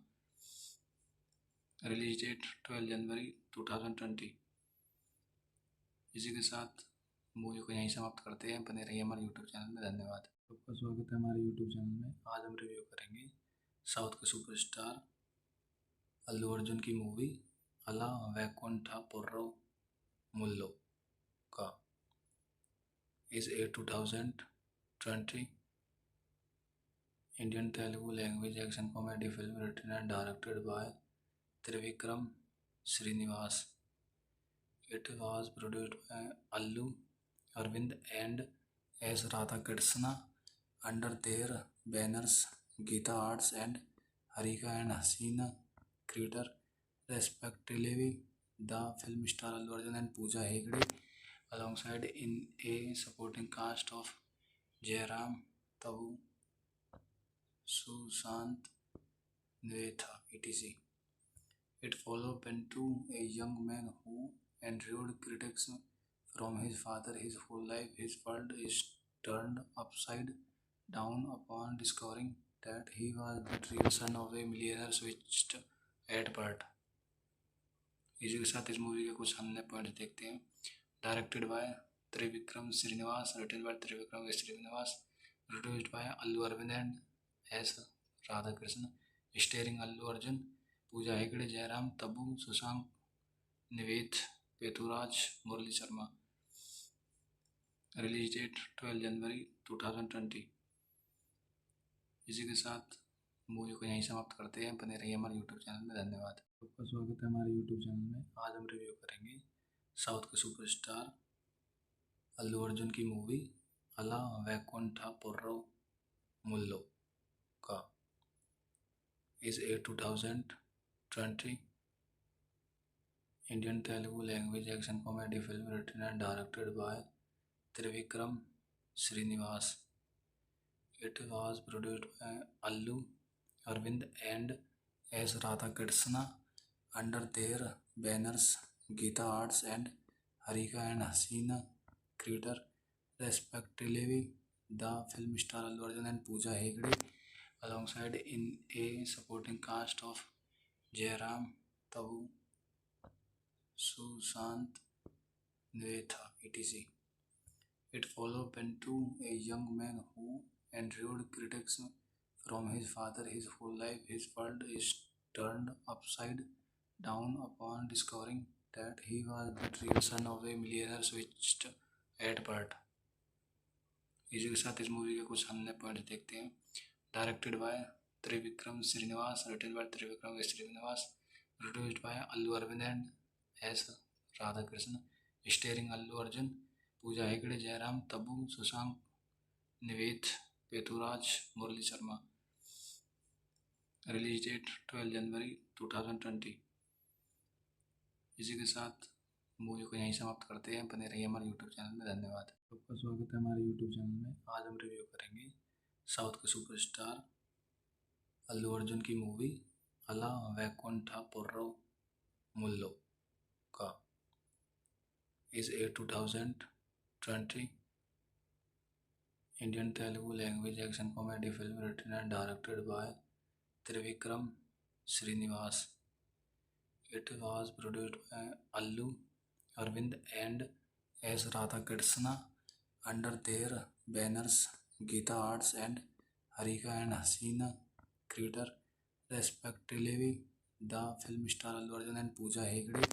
Release date 12 जनवरी 2020। इसी के साथ मूवी को यहीं समाप्त करते हैं। बने रहिए हमारे यूट्यूब चैनल में। धन्यवाद। आपका स्वागत है हमारे यूट्यूब चैनल में। आज हम रिव्यू करेंगे साउथ के सुपरस्टार अल्लू अर्जुन की मूवी अला वैकुंठपुरम मुल्लो का is a 2020 Indian Telugu language action comedy film written and directed by Trivikram Srinivas. It was produced by Allu Arvind and S. Radhakrishna under their banners Geeta Arts and Harika and Hasina Creator respectively. The film star Allu Arjun and Pooja Hegde alongside in a supporting cast of Jairam, Tabu, Sushant, Nvetha, etc. It followed Pentu, a young man who endured critics from his father his whole life. His world is turned upside down upon discovering that he was the real son of a millionaire switched at birth. इसी के साथ इस movie के कुछ अन्य point देखते हैं। Directed by Trivikram Srinivas, written by Trivikram Srinivas, produced by Allu Aravind and S Radhakrishna, starring Allu Arjun, Pooja Hegde, Jayaram, Tabu, Sushanth, Nivetha, Pethuraj, Murali Sharma. Release date 12 जनवरी 2020। इसी के साथ मूवी को यहीं समाप्त करते हैं। बने रहिए हमारे यूट्यूब चैनल में। धन्यवाद। आपका स्वागत है हमारे यूट्यूब चैनल में। आज हम रिव्यू करेंगे साउथ के सुपरस्टार अल्लू अर्जुन की मूवी अला वैकुंठपुरम मुल्लो का is a 2020 Indian Telugu language action comedy film written and directed by Trivikram Srinivas. It was produced by Allu Arvind and S. Radhakrishna under their banners Geeta Arts and Harika and Hasina Creator respectively. The film star Allu Arjun and Pooja Hegde alongside in a supporting cast of Jairam, Tabu, Sushant, Nvetha, etc. It followed Pentu, a young man who endured critics from his father his whole life. His world is turned upside down upon discovering that he was the real son of a millionaire switched at birth. इसी के साथ इस movie के कुछ अन्य point देखते हैं। Directed by Trivikram Srinivas, written by Trivikram Srinivas, produced by Allu Aravind and S Radhakrishna, starring Allu Arjun, Pooja Hegde, Jayaram, Tabu, Sushanth, Nivetha, Pethuraj, Murali Sharma. Release date 12 जनवरी 2020। इसी के साथ मूवी को यहीं समाप्त करते हैं। बने रहिए हमारे यूट्यूब चैनल में। धन्यवाद। आपका स्वागत है हमारे यूट्यूब चैनल में। आज हम रिव्यू करेंगे साउथ के सुपरस्टार अल्लू अर्जुन की मूवी अला वैकुंठपुरम मुल्लो का is a 2020 Indian Telugu language action comedy film written and directed by Trivikram Srinivas. It was produced by Allu Arvind and S. Radhakrishna under their banners Geeta Arts and Harika and Hasina Creator respectively. The film star Allu Arjun and Pooja Hegde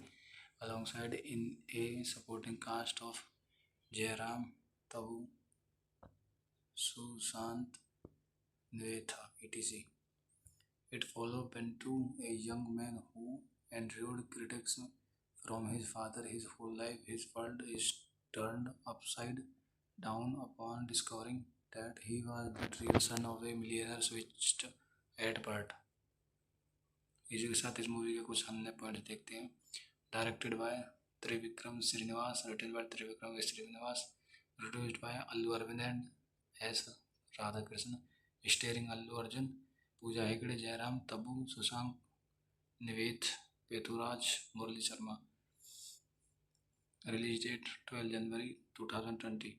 alongside in a supporting cast of Jairam, Tabu, Sushant, Nvetha, etc. It followed Pentu, a young man who endured critics from his father his whole life. His world is turned upside down upon discovering that he was the real son of a millionaire switched at birth. इसी के साथ इस movie के कुछ अन्य point देखते हैं। Directed by Trivikram Srinivas, written by Trivikram Srinivas, produced by Allu Aravind and S Radhakrishna, starring Allu Arjun, Pooja Hegde, Jayaram, Tabu, Sushanth, Nivetha, Pethuraj, Murali Sharma. Release date 12 जनवरी 2020।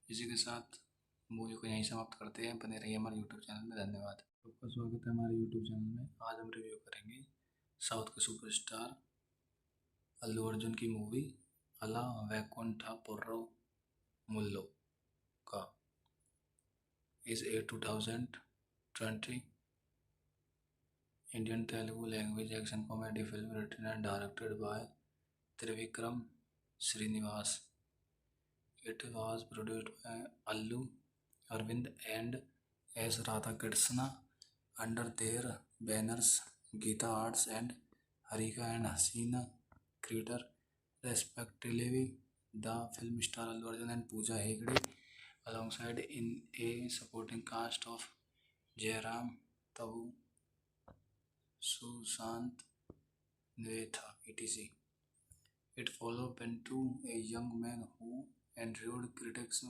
इसी के साथ मूवी को यहीं समाप्त करते हैं। बने रहिए हमारे यूट्यूब चैनल में। धन्यवाद। आपका स्वागत है हमारे यूट्यूब चैनल में। आज हम रिव्यू करेंगे साउथ के सुपरस्टार अल्लू अर्जुन की मूवी अला वैकुंठपुरम मुल्लो का is a 2020 Indian Telugu language action comedy film written and directed by Trivikram Srinivas. It was produced by Allu Arvind and S. Radhakrishna under their banners Geeta Arts and Harika and Hasina Creator respectively. The film star Allu Arjun and Pooja Hegde alongside in a supporting cast of Jairam, Tabu, Sushant, Nvetha, etc. It followed Pentu, a young man who endured critics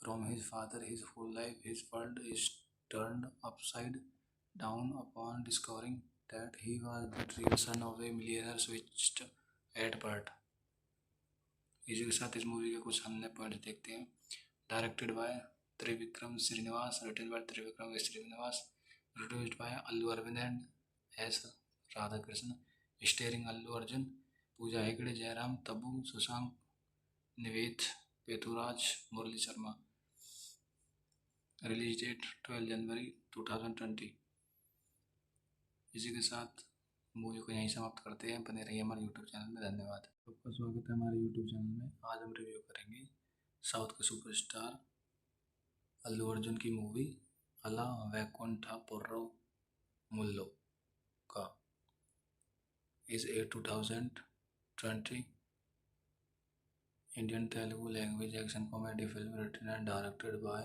from his father his whole life. His world is turned upside down upon discovering that he was the real son of a millionaire switched at birth. इसी के साथ इस movie के कुछ हमने point देखते हैं. Directed by Trivikram Srinivas, written by Trivikram Srinivas, produced by Allu Arvind and S. Radhakrishnan, starring Allu Arjun, Pooja Hegde, Jairam, Tabu, Sushant, Niveth, Peturaj, Murali Sharma. Release date 12 जनवरी 2020. इसी के साथ movie को यहीं समाप्त करते हैं. बने रहिए हमारे यूट्यूब चैनल में. धन्यवाद. आपका स्वागत है हमारे यूट्यूब चैनल में. आज हम रिव्यू करेंगे साउथ के सुपरस्टार अल्लू अर्जुन की मूवी अला वैकुंठपुरम मुल्लो का is a 2020 Indian Telugu language action comedy film written and directed by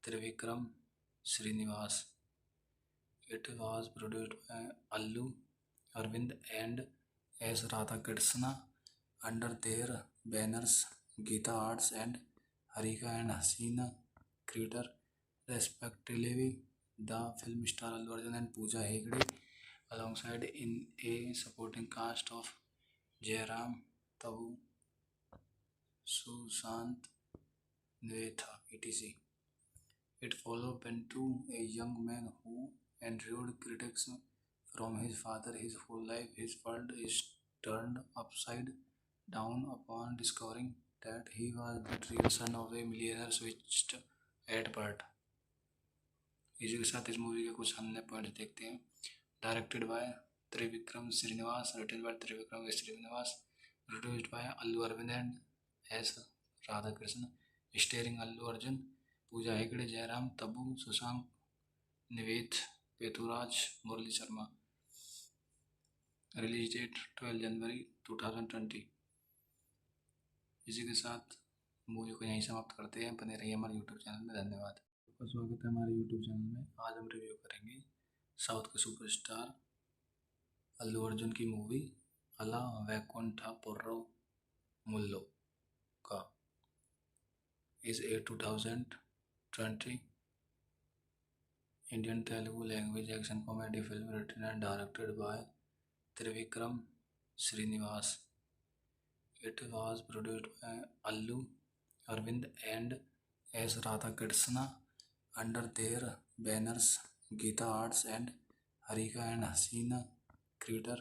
Trivikram Srinivas. It was produced by Allu Arvind and S. Radhakrishna under their banners Geeta Arts and Harika and Hasina Creator respectively. The film star Allu Arjun and Pooja Hegde alongside in a supporting cast of Jairam, Tabu, Sushant, Nvetha, etc. It followed Pentu, a young man who endured critics from his father his whole life. His world is turned upside down upon discovering that he was the real son of a millionaire switched at birth. इसी के साथ इस movie के कुछ हमने point देखते हैं. Directed by Trivikram Srinivas, written by Trivikram Srinivas, produced by Allu Arvind and S. Radhakrishnan, starring Allu Arjun, Pooja Hegde, Jairam, Tabu, Sushant, Niveth, Peturaj, Murali Sharma. Release date 12 जनवरी 2020. इसी के साथ movie को यहीं समाप्त करते हैं. बने रहिए हमारे यूट्यूब चैनल में. धन्यवाद. आपका स्वागत है हमारे यूट्यूब चैनल में. आज हम रिव्यू करेंगे साउथ के सुपरस्टार अल्लू अर्जुन की मूवी अला वैकुंठपुरम मुल्लो का is a 2020 Indian Telugu language action comedy film written and directed by Trivikram Srinivas. It was produced by Allu Arvind and S. Radhakrishna under their banners Geeta Arts and Harika and Hasina Creator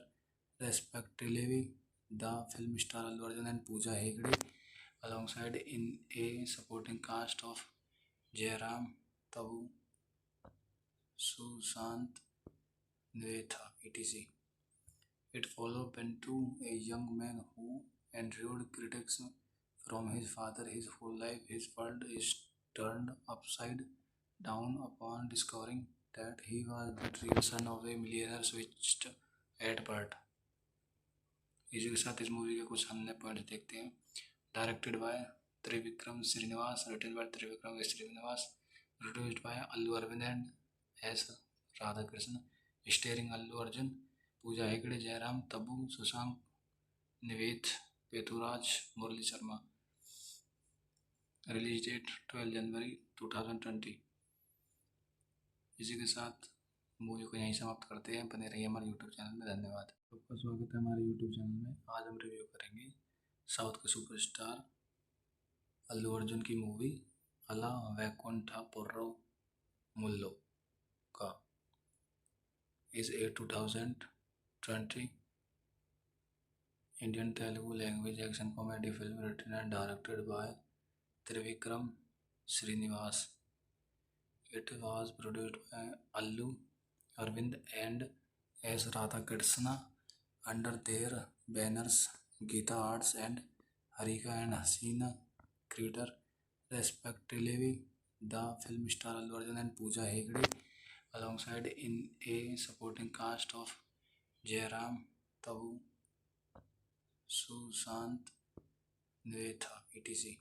respectively. The film star Allu Arjun and Pooja Hegde alongside in a supporting cast of Jairam, Tabu, Sushant, Nvetha, etc. It followed Pentu, a young man who endured critics from his father his whole life. His world is turned upside down upon discovering that he was the real son of a millionaire switched at birth. इसी के साथ इस movie के कुछ हमने point देखते हैं. Directed by Trivikram Srinivas, written by Trivikram Srinivas, produced by Allu Arvind and S. Radhakrishnan, starring Allu Arjun, Pooja Hegde, Jairam, Tabu, Sushant, Niveth, Peturaj, Murali Sharma. Release date 12 जनवरी 2020. इसी के साथ movie को यहीं समाप्त करते हैं. बने रहिए हमारे यूट्यूब चैनल में. धन्यवाद. आपका स्वागत है हमारे यूट्यूब चैनल में. आज हम रिव्यू करेंगे साउथ के सुपरस्टार अल्लू अर्जुन की मूवी अला वैकुंठपुरम मुल्लो का is a 2020 Indian Telugu language action comedy film written and directed by Trivikram Srinivas. It was produced by Allu Arvind and S. Radhakrishna under their banners Geeta Arts and Harika and Hasina Creator respectively. The film star Allu Arjun and Pooja Hegde alongside in a supporting cast of Jairam, Tabu, Sushant, Nivetha, etc.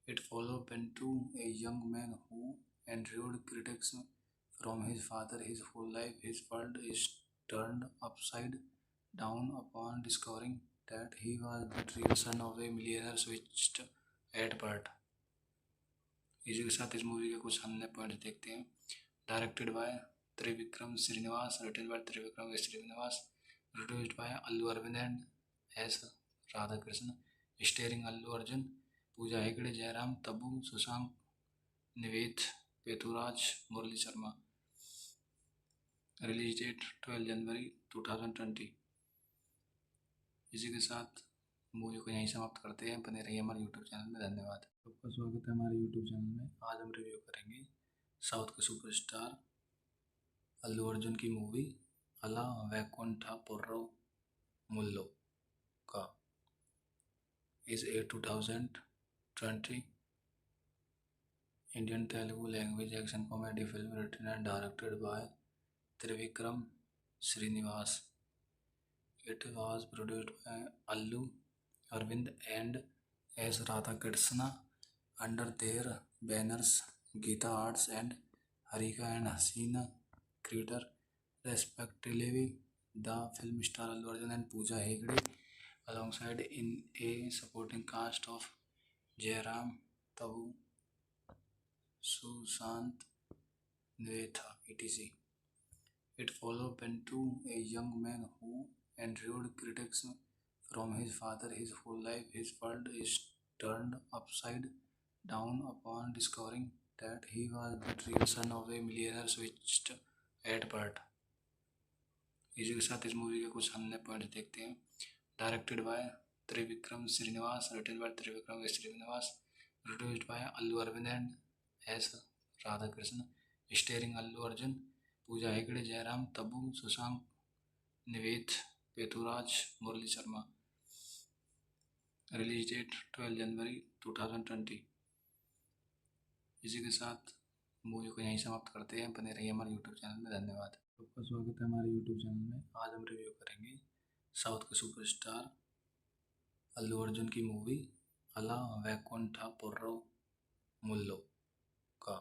It followed Pentu, a young man who endured critics from his father his whole life. His world is turned upside down upon discovering that he was the real son of a millionaire switched at birth. इसी के साथ इस movie के कुछ अन्य point देखते हैं. Directed by Trivikram Srinivas, written by Trivikram Srinivas, produced by Allu Aravind and S Radhakrishna, starring Allu Arjun, Pooja Hegde, Jayaram, Tabu, Sushanth, Nivetha, Pethuraj, Murali Sharma. Release date 12 जनवरी 2020. इसी के साथ मूवी को यहीं समाप्त करते हैं. बने रहिए हमारे यूट्यूब चैनल में. धन्यवाद. आपका स्वागत है हमारे यूट्यूब चैनल में. आज हम रिव्यू करेंगे साउथ के सुपरस्टार अल्लू अर्जुन की मूवी अला वैकुंठपुरम मुल्लो का. Is a 2020 Indian Telugu language action comedy film written and directed by Trivikram Srinivas. It was produced by Allu Arvind and S. Radhakrishna under their banners Geeta Arts and Harika and Hasina Creator respectively. The film star Allu Arjun and Pooja Hegde alongside in a supporting cast of Jairam, Tabu, Sushant, Nivetha, etc. It followed Pentu, a young man who endured critics from his father his whole life. His world is turned upside down upon discovering that he was the real son of a millionaire switched at birth. इसी के साथ इस movie के कुछ अन्य point देखते हैं. Directed by Trivikram Srinivas, written by Trivikram Srinivas, produced by Allu Aravind and S Radhakrishna, starring Allu Arjun, Pooja Hegde, Jayaram, Tabu, Sushanth, Nivetha, Pethuraj, Murali Sharma. Release date 12 जनवरी 2020. इसी के साथ मूवी को यहीं समाप्त करते हैं. बने रहिए हमारे यूट्यूब चैनल में. धन्यवाद. आपका स्वागत है हमारे यूट्यूब चैनल में. आज हम रिव्यू करेंगे साउथ के सुपरस्टार अल्लू अर्जुन की मूवी अला वैकुंठपुरम मुल्लो का.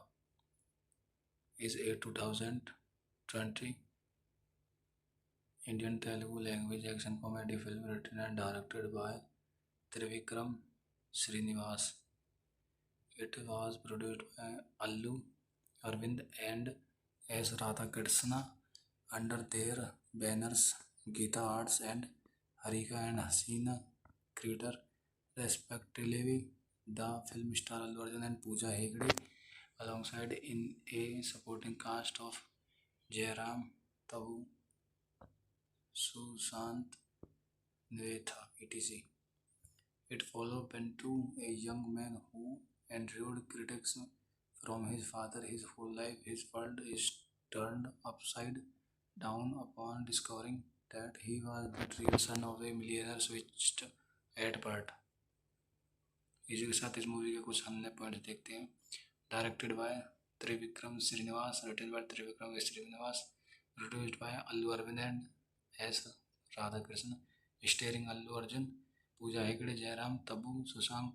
Is a 2020 Indian Telugu language action comedy film written and directed by Trivikram Srinivas. It was produced by Allu Arvind and S. Radhakrishna under their banners Geeta Arts and Harika and Hasina Creator respectively. The film star Allu Arjun and Pooja Hegde alongside in a supporting cast of Jairam, Tabu, Sushant, Nivetha, etc. It followed Pentu, a young man who endured critics from his father his whole life. His world is turned upside down upon discovering that he was the real son of a millionaire switched at birth. इसी के साथ इस movie के कुछ अन्य point देखते हैं. Directed by Trivikram Srinivas, written by Trivikram Srinivas, produced by Allu Aravind and S Radhakrishna, starring Allu Arjun, Pooja Hegde, Jayaram, Tabu, Sushanth,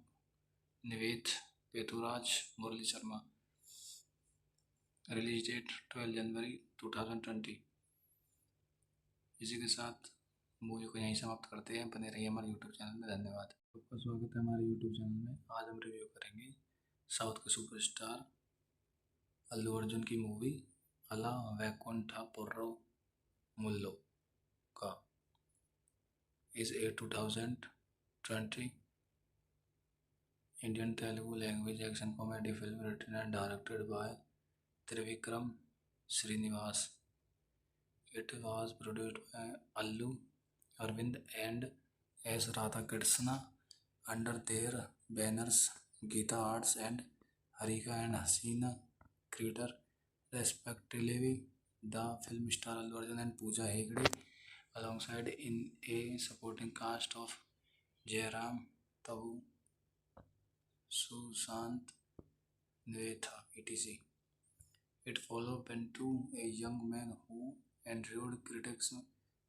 Nivetha, Pethuraj, Murali Sharma. Release date 12 जनवरी 2020. इसी के साथ मूवी को यहीं समाप्त करते हैं. बने रहिए हमारे यूट्यूब चैनल में. धन्यवाद. आपका स्वागत है हमारे यूट्यूब चैनल में. आज हम रिव्यू करेंगे साउथ के सुपरस्टार अल्लू अर्जुन की मूवी अला वैकुंठपुरम मुल्लो का. Is a 2020 Indian Telugu language action comedy film written and directed by Trivikram Srinivas. It was produced by Allu Arvind and as Radhakrishna under their banners Geeta Arts and Harika and Hasina Creator respectively. The film star Allu Arjun and Pooja Hegde alongside in a supporting cast of Jairam, Tabu, Sushant, Nvetha, etc. It followed Pentu, a young man who endured critics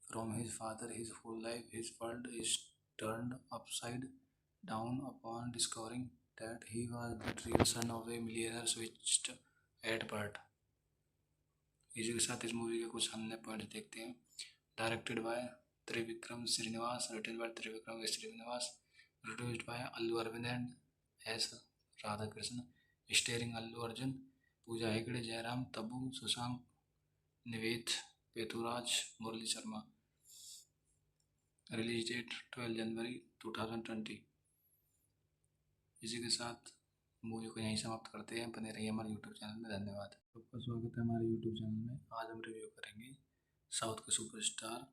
from his father his whole life. His world is turned upside down upon discovering that he was the real son of a millionaire switched at birth. इसी के साथ इस movie के कुछ हमने point देखते हैं। Directed by Trivikram Srinivas, written by Trivikram Srinivas, produced by Allu Aravind and S Radhakrishna, starring Allu Arjun, Pooja Hegde, Jayaram, Tabu, Sushanth, Nivetha, Pethuraj, Murali Sharma. Release date 12 जनवरी 2020। इसी के साथ मूवी को यहीं समाप्त करते हैं। बने रहिए हमारे यूट्यूब चैनल में। धन्यवाद। आपका स्वागत है हमारे यूट्यूब चैनल में। आज हम रिव्यू करेंगे साउथ के सुपरस्टार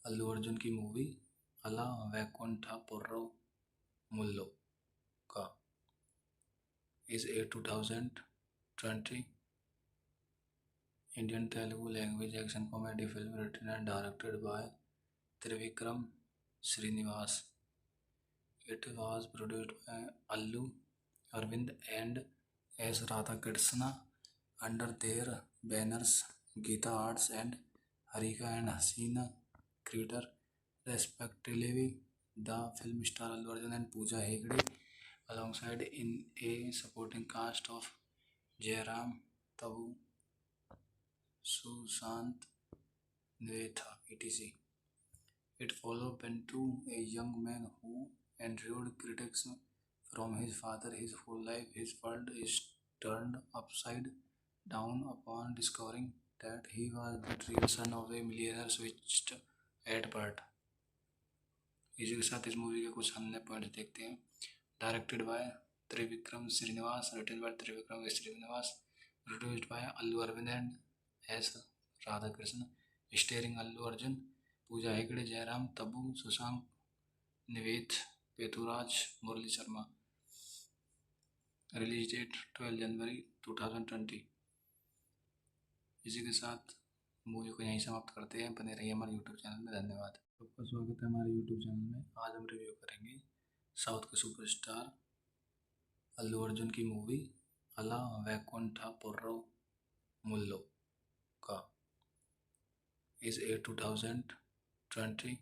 अल्लू अर्जुन की मूवी अला वैकुंठपुरम मुल्लो का। Is a 2020 Indian Telugu language action comedy film written and directed by Trivikram Srinivas. It was produced by Allu Arvind and S. Radhakrishna under their banners Geeta Arts and Harika and Hasina Creator respectively. The film star Allu Arjun and Pooja Hegde alongside in a supporting cast of Jairam, Tabu, Sushant, Nvetha, etc. It followed Pentu, a young man who endured critics from his father his whole life. His world is turned upside down upon discovering that he was the real son of a millionaire switched at birth. इसी के साथ इस movie के कुछ हमने point देखते हैं। Directed by Trivikram Srinivas, written by Trivikram Srinivas, produced by Allu Aravind and S Radhakrishna, starring Allu Arjun, Pooja Hegde, Jayaram, Tabu, Sushanth, Nivetha, Pethuraj, Murali Sharma. Release date 12 जनवरी 2020। इसी के साथ मूवी को यहीं समाप्त करते हैं। बने रहिए हमारे यूट्यूब चैनल में। धन्यवाद। आपका स्वागत है हमारे यूट्यूब चैनल में। आज हम रिव्यू करेंगे साउथ के सुपरस्टार अल्लू अर्जुन की मूवी अला वैकुंठपुरम मुल्लो का। Is a 2020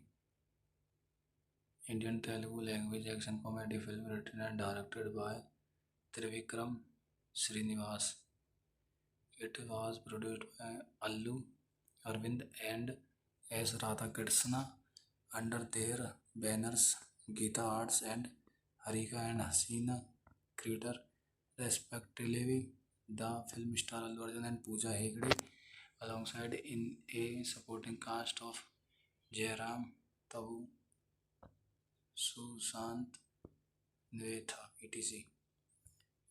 Indian Telugu language action comedy film written and directed by Trivikram Srinivas. It was produced by Allu Arvind and S. Radhakrishna under their banners Geeta Arts and Harika and Hasina Creator respectively. The film star Allu Arjun and Pooja Hegde alongside in a supporting cast of Jairam, Tabu, Sushant, Nvetha, etc.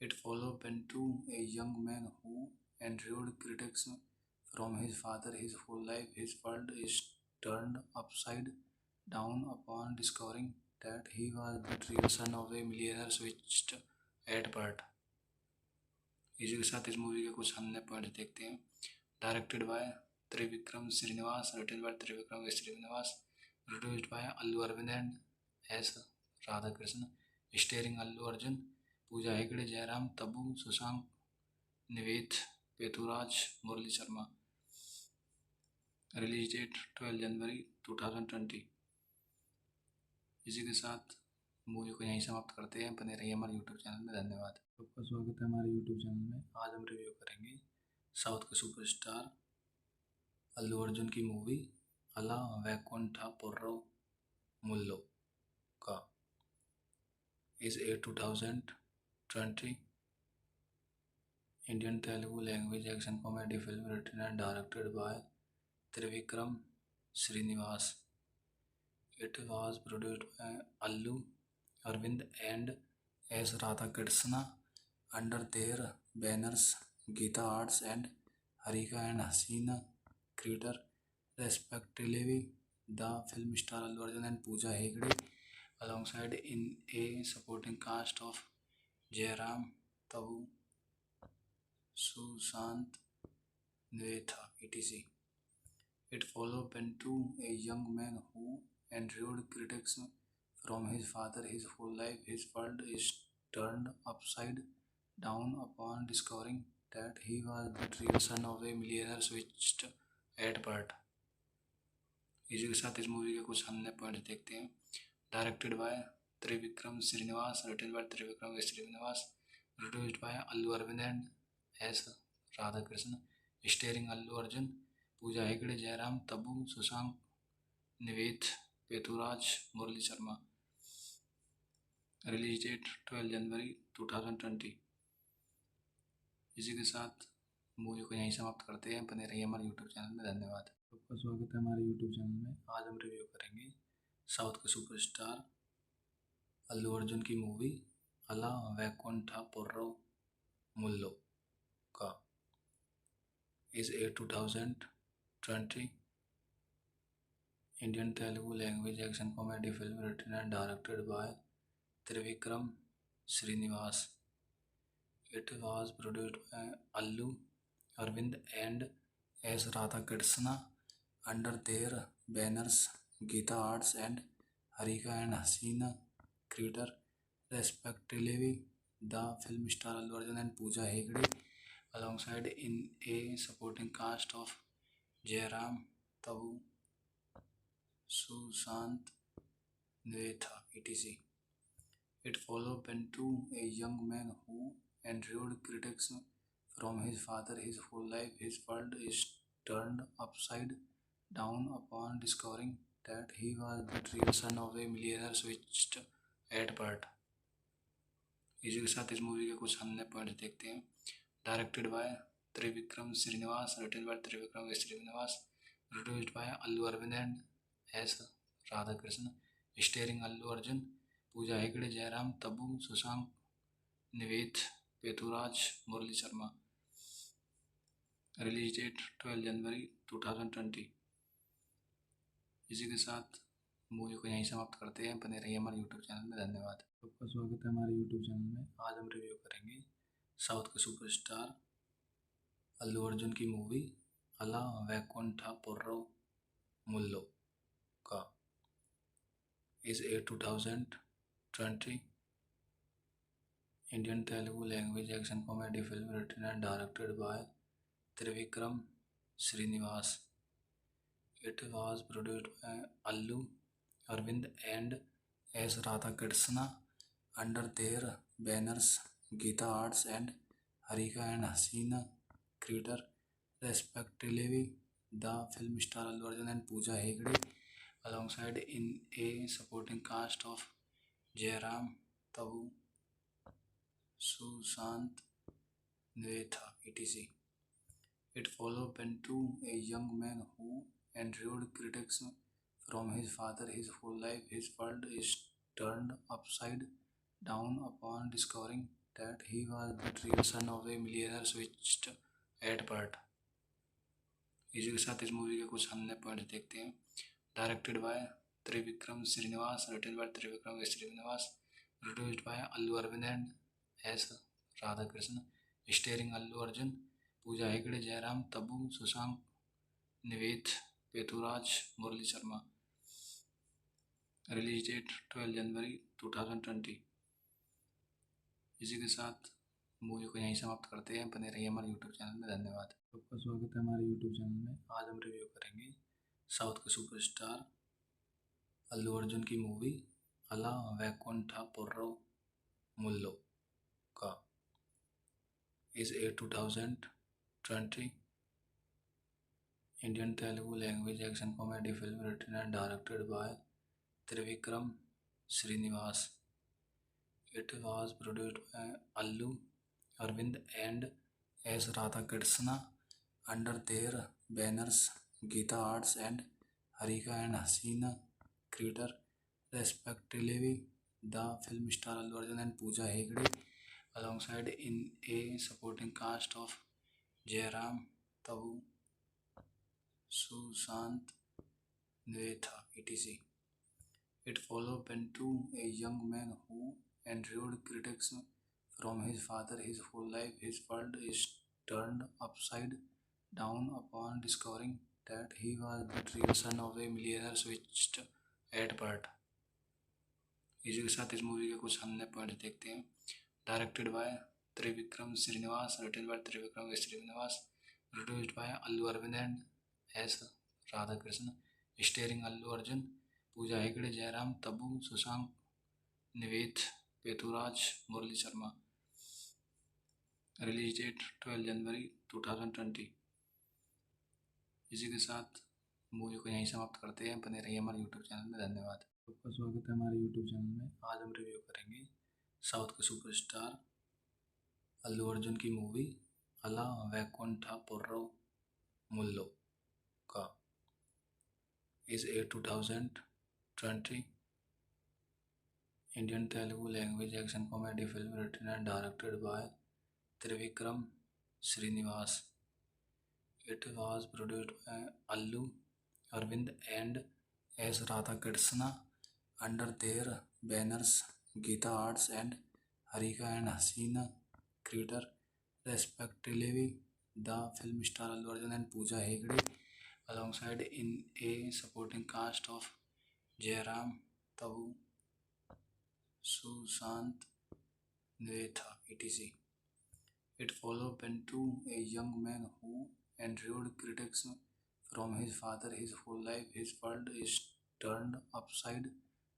It followed Pentu, a young man who endured critics from his father his whole life. His world is turned upside down upon discovering that he was the real son of a millionaire switched at birth. इसी के साथ इस movie के कुछ हमने point देखते हैं। Directed by Trivikram Srinivas, written by Trivikram Srinivas, produced by Allu Aravind and S Radhakrishna, starring Allu Arjun, Pooja Hegde, Jayaram, Tabu, Sushanth, Nivetha, Pethuraj, Murali Sharma. Release date 12 जनवरी 2020। इसी के साथ मूवी को यहीं समाप्त करते हैं। बने रहिए हमारे यूट्यूब चैनल में। धन्यवाद। आपका स्वागत है हमारे यूट्यूब चैनल में। आज हम रिव्यू करेंगे साउथ के सुपरस्टार अल्लू अर्जुन की मूवी अला वैकुंठपुरम मुल्लो का। Is a 2020 Indian Telugu language action comedy film written and directed by Trivikram Srinivas. It was produced by Allu Arvind and S. Radhakrishna under their banners Geeta Arts and Harika and Hasina Creator respectively. the film star Allu Arjun and Pooja Hegde, alongside in a supporting cast of Jairam, Tabu, Sushant, Nvetha, etc. It followed Pentu, a young man who endured critics from his father his whole life. His world is turned upside down upon discovering that he was the real son of a millionaire switched at birth. इसी के साथ इस movie के कुछ अन्य point देखते हैं। Directed by Trivikram Srinivas, written by Trivikram Srinivas, produced by Allu Aravind and S Radhakrishna, starring Allu Arjun, Pooja Hegde, Jayaram, Tabu, Sushanth, Nivetha, Pethuraj, Murali Sharma. Release date 12 जनवरी 2020। इसी के साथ मूवी को यहीं समाप्त करते हैं। बने रहिए हमारे यूट्यूब चैनल में। धन्यवाद। आपका स्वागत है हमारे यूट्यूब चैनल में। आज हम रिव्यू करेंगे साउथ के सुपरस्टार अल्लू अर्जुन की मूवी अला वैकुंठपुरम मुल्लो का। Is 2020 Indian Telugu language action comedy film written and directed by Trivikram Srinivas. It was produced by Allu Arvind and S. Radhakrishna under their banners Geeta Arts and Harika and Hasina Creator, respectively. The film star Allu Arjun and Pooja Hegde, alongside in a supporting cast of Jairam, Tabu, Sushant, Nvetha, etc. It followed Pentu, a young man who endured critics from his father his whole life. His world is turned upside down upon discovering that he was the real son of a millionaire switched at birth. इसी के साथ इस movie के कुछ अन्य point देखते हैं। Directed by Trivikram Srinivas, written by Trivikram Srinivas, produced by Allu Aravind and S Radhakrishna, starring Allu Arjun, Pooja Hegde, Jayaram, Tabu, Sushanth, Nivetha, Pethuraj, Murali Sharma. Release date 12 जनवरी 2020। इसी के साथ मूवी को यहीं समाप्त करते हैं। बने रहिए हमारे यूट्यूब चैनल में। धन्यवाद। आपका स्वागत है हमारे यूट्यूब चैनल में। आज हम रिव्यू करेंगे साउथ के सुपरस्टार अल्लू अर्जुन की मूवी अला वैकुंठपुरम मुल्लो का। Is 2020 Indian Telugu language action comedy film written and directed by Trivikram Srinivas. It was produced by Allu Arvind and S. Radhakrishna under their banners Geeta Arts and Harika and Hasina Creator, respectively. The film star Allu Arjun and Pooja Hegde, alongside in a supporting cast of Jairam, Tabu, Sushant, Nvetha, etc. It followed Pentu, a young man who endured critics from his father his whole life. His world is turned upside down upon discovering that he was the real son of a millionaire switched at birth. इसी के साथ इस movie के कुछ अन्य point देखते हैं। Directed by Trivikram Srinivas, written by Trivikram Srinivas, produced by Allu Aravind and S Radhakrishna, starring Allu Arjun, Pooja Hegde, Jayaram, Tabu, Sushanth, Nivetha, Pethuraj, Murali Sharma. Release date 12 जनवरी 2020। इसी के साथ मूवी को यहीं समाप्त करते हैं। बने रहिए हमारे यूट्यूब चैनल में। धन्यवाद। आपका स्वागत है हमारे यूट्यूब चैनल में। आज हम रिव्यू करेंगे साउथ के सुपरस्टार अल्लू अर्जुन की मूवी अला वैकुंठपुरम मुल्लो का। Is 2020 Indian Telugu language action comedy film written and directed by Trivikram Srinivas. It was produced by Allu Arvind and S. Radhakrishna under their banners Geeta Arts and Harika and Hasina Creator, respectively. The film star Allu Arjun and Pooja Hegde, alongside in a supporting cast of Jairam, Tabu, Sushant, Nvetha, etc. It followed Bentu, a young man who endured critics from his father his whole life. His world is turned upside down upon discovering that he was the real son of a millionaire switched at birth. इसी के साथ इस movie के कुछ हमने point देखते हैं। Directed by Trivikram Srinivas, written by Trivikram Srinivas, produced by Allu Aravind and S Radhakrishna, starring Allu Arjun, Pooja Hegde, Jayaram, Tabu, Sushanth, Nivetha, Pethuraj, Murali Sharma. Release date 12 जनवरी 2020। इसी के साथ मूवी को यहीं समाप्त करते हैं। बने रहिए हमारे यूट्यूब चैनल में। धन्यवाद। आपका स्वागत है हमारे यूट्यूब चैनल में। आज हम रिव्यू करेंगे साउथ के सुपरस्टार अल्लू अर्जुन की मूवी अला वैकुंठपुरम मुल्लो का। Is a 2020 Indian Telugu language action comedy film written and directed by Trivikram Srinivas. It was produced by Allu Arvind and S. Radhakrishna under their banners Geeta Arts and Harika and Hasina Creator, respectively. The film star Allu Arjun and Pooja Hegde alongside in a supporting cast of Jairam, Tabu, Sushant, Nvetha, etc. It followed Bentu, a young man who endured critics from his father his whole life. His world is turned upside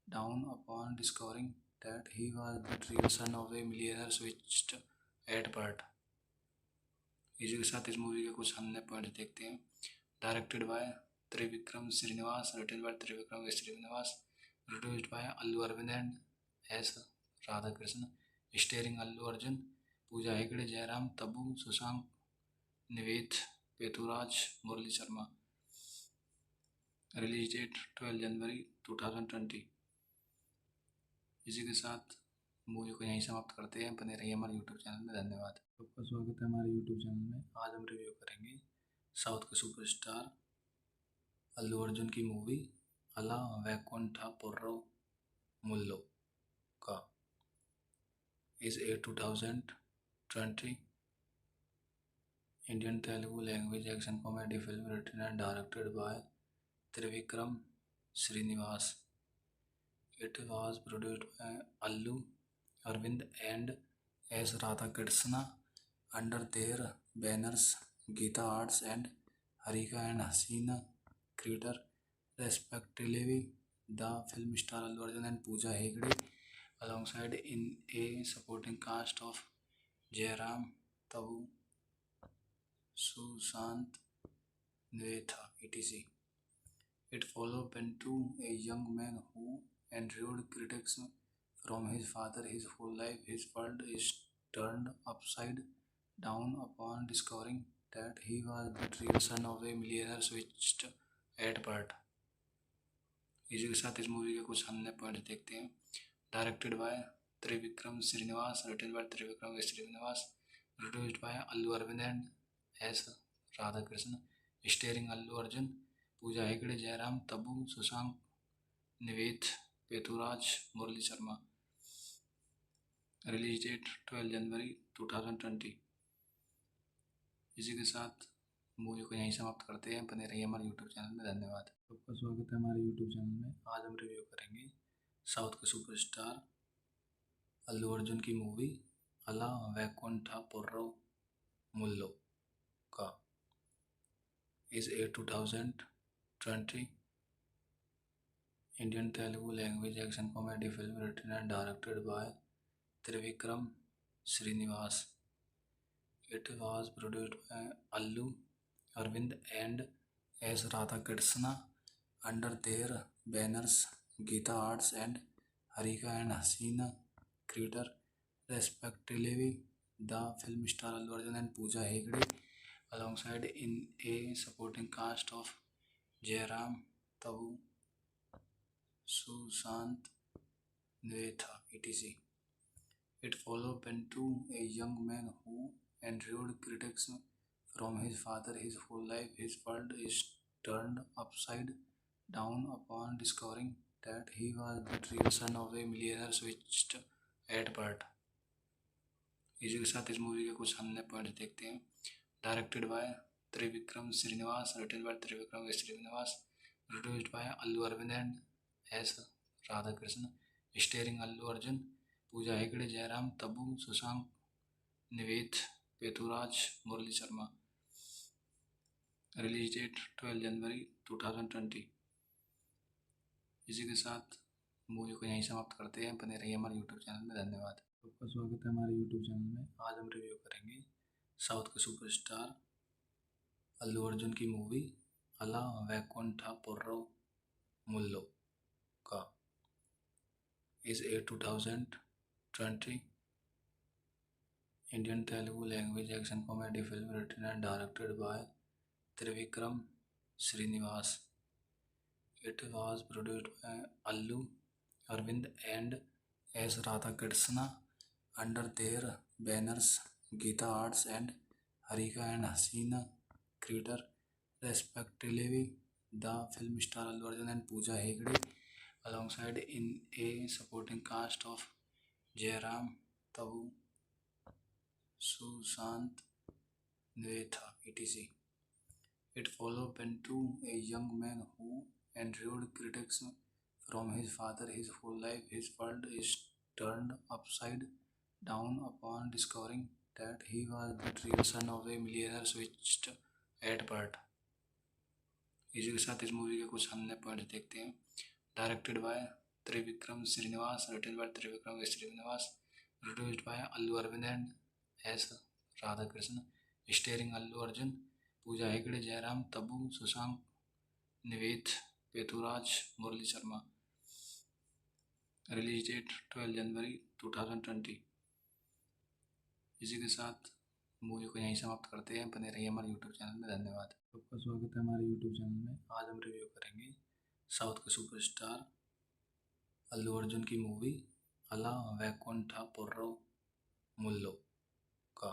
down upon discovering that he was the real son of a millionaire switched at birth. इसी के साथ इस movie के कुछ हमने point देखते हैं। Directed by Trivikram Srinivas, written by Trivikram Srinivas, produced by Allu Aravind and S Radhakrishna, starring Allu Arjun, Pooja Hegde, Jayaram, Tabu, Sushanth, Nivetha, Pethuraj, Murali Sharma. Release date 12 जनवरी 2020। इसी के साथ मूवी को यहीं समाप्त करते हैं। बने रहिए हमारे यूट्यूब चैनल में। धन्यवाद। आपका स्वागत है हमारे यूट्यूब चैनल में। आज हम रिव्यू करेंगे साउथ के सुपरस्टार अल्लू अर्जुन की मूवी अला वैकुंठपुरम मुल्लो का। Is a 2020 Indian Telugu language action comedy film written and directed by Trivikram Srinivas. It was produced by Allu Arvind and S. Radhakrishna under their banners Geeta Arts and Harika and Hasina Creator, respectively. The film star Allu Arjun and Pooja Hegde alongside in a supporting cast of Jairam, Tabu, Sushant, Nvetha, etc. It followed Bentu, a young man who endured critics from his father his whole life. His world is turned upside down upon discovering that he was the real son of a millionaire switched at birth. इसी के साथ इस movie के कुछ हमने point देखते हैं। Directed by Trivikram Srinivas, written by Trivikram Srinivas, produced by Allu Aravind and S Radhakrishna, starring Allu Arjun, Pooja Hegde, Jayaram, Tabu, Sushanth, Nivetha, Pethuraj, Murali Sharma. Release date 12 जनवरी 2020। इसी के साथ मूवी को यहीं समाप्त करते हैं। बने रहिए हमारे यूट्यूब चैनल में। धन्यवाद। आपका स्वागत है हमारे यूट्यूब चैनल में। आज हम रिव्यू करेंगे साउथ के सुपरस्टार अल्लू अर्जुन की मूवी अला वैकुंठपुरम मुल्लो का। Is a 2020 Indian Telugu language action comedy film written and directed by Trivikram Srinivas. It was produced by Allu Arvind and S. Radhakrishna under their banners Geeta Arts and Harika and Hasina Creator, respectively. The film star Allu Arjun and Pooja Hegde alongside in a supporting cast of Jairam, Tabu, Sushant, Nvetha, etc. It followed Bentu, a young man who endured critics from his father his whole life. His world is turned upside down upon discovering that he was the real son of a millionaire switched at birth. इसी के साथ इस movie के कुछ हमने point देखते हैं। Directed by Trivikram Srinivas, written by Trivikram Srinivas, produced by Allu Aravind and S Radhakrishna, starring Allu Arjun, Pooja Hegde, Jayaram, Tabu, Sushanth, Nivetha, Pethuraj, Murali Sharma. Release date 12 जनवरी 2020। इसी के साथ मूवी को यहीं समाप्त करते हैं। बने रहिए हमारे यूट्यूब चैनल में। धन्यवाद। आपका स्वागत है हमारे यूट्यूब चैनल में। आज हम रिव्यू करेंगे साउथ के सुपरस्टार अल्लू अर्जुन की मूवी अला वैकुंठपुरम मुल्लो का। Is 2020 Indian Telugu language action comedy film written and directed by Trivikram Srinivas. It was produced by Allu Arvind and S. Radhakrishna under their banners Geeta Arts and Harika and Hasina Creator, respectively. The film star Allu Arjun and Pooja Hegde alongside in a supporting cast of Jairam, Tabu, Sushant, Nvetha, etc. It followed Pentu, a young man who endured critics from his father his whole life. His world is turned upside down upon discovering that he was the real son of a millionaire switched at birth. इसी के साथ इस movie के कुछ हमने point देखते हैं। Directed by Trivikram Srinivas, written by Trivikram Srinivas, produced by Allu Aravind and S Radhakrishna, starring Allu Arjun, Pooja Hegde, Jayaram, Tabu, Sushanth, Nivetha, Pethuraj, Murali Sharma. Release date 12 जनवरी 2020। इसी के साथ मूवी को यहीं समाप्त करते हैं। बने रहिए हमारे यूट्यूब चैनल में। धन्यवाद। आपका स्वागत है हमारे यूट्यूब चैनल में। आज हम रिव्यू करेंगे साउथ के सुपरस्टार अल्लू अर्जुन की मूवी अला वैकुंठपुरम मुल्लो का।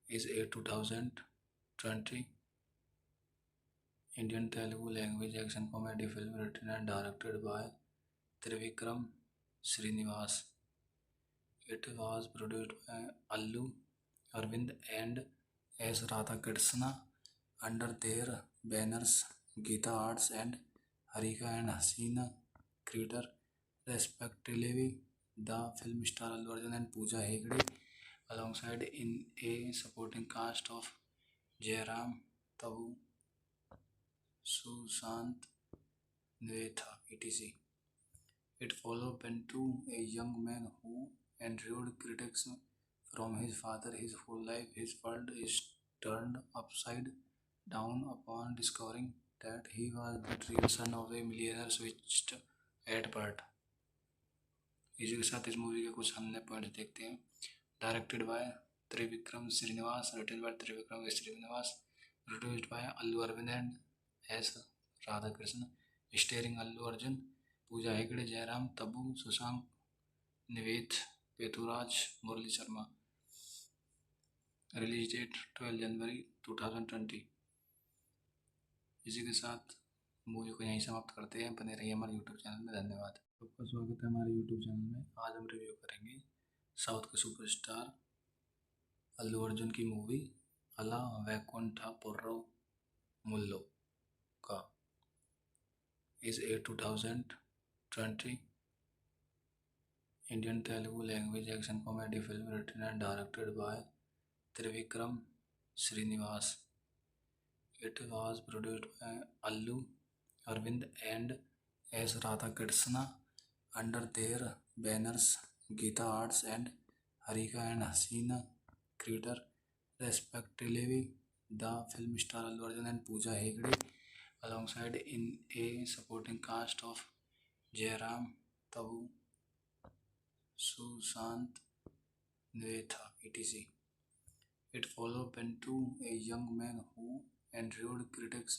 Is 2020 Indian Telugu language action comedy film written and directed by Trivikram Srinivas. It was produced by Allu Arvind and S. Radhakrishna under their banners Geeta Arts and Harika and Hasina Creator, respectively. The film star Allu Arjun and Pooja Hegde alongside in a supporting cast of Jairam, Tabu, Sushant, Nvetha, etc. It followed Pentu, a young man who endured critics from his father his whole life. His world is turned upside down upon discovering that he was the real son of a millionaire switched at birth. इसी के साथ इस movie के कुछ हमने point देखते हैं। Directed by Trivikram Srinivas, written by Trivikram Srinivas, produced by Allu Aravind and S Radhakrishna, starring Allu Arjun, Pooja Hegde, Jayaram, Tabu, Sushanth, Nivetha, Pethuraj, Murali Sharma. Release date 12 जनवरी 2020। इसी के साथ मूवी को यहीं समाप्त करते हैं। बने रहिए हमारे यूट्यूब चैनल में। धन्यवाद। आपका स्वागत है हमारे यूट्यूब चैनल में। आज हम रिव्यू करेंगे साउथ के सुपरस्टार अल्लू अर्जुन की मूवी अला वैकुंठपुरम मुल्लो का। Is 2020 Indian Telugu language action comedy film written and directed by Trivikram Srinivas. It was produced by Allu Arvind and S. Radhakrishna under their banners Geeta Arts and Harika and Hasina Creator, respectively. The film star Allu Arjun and Pooja Hegde alongside in a supporting cast of Jairam, Tabu, Sushant, Nvetha, etc. It followed Pentu, a young man who endured critics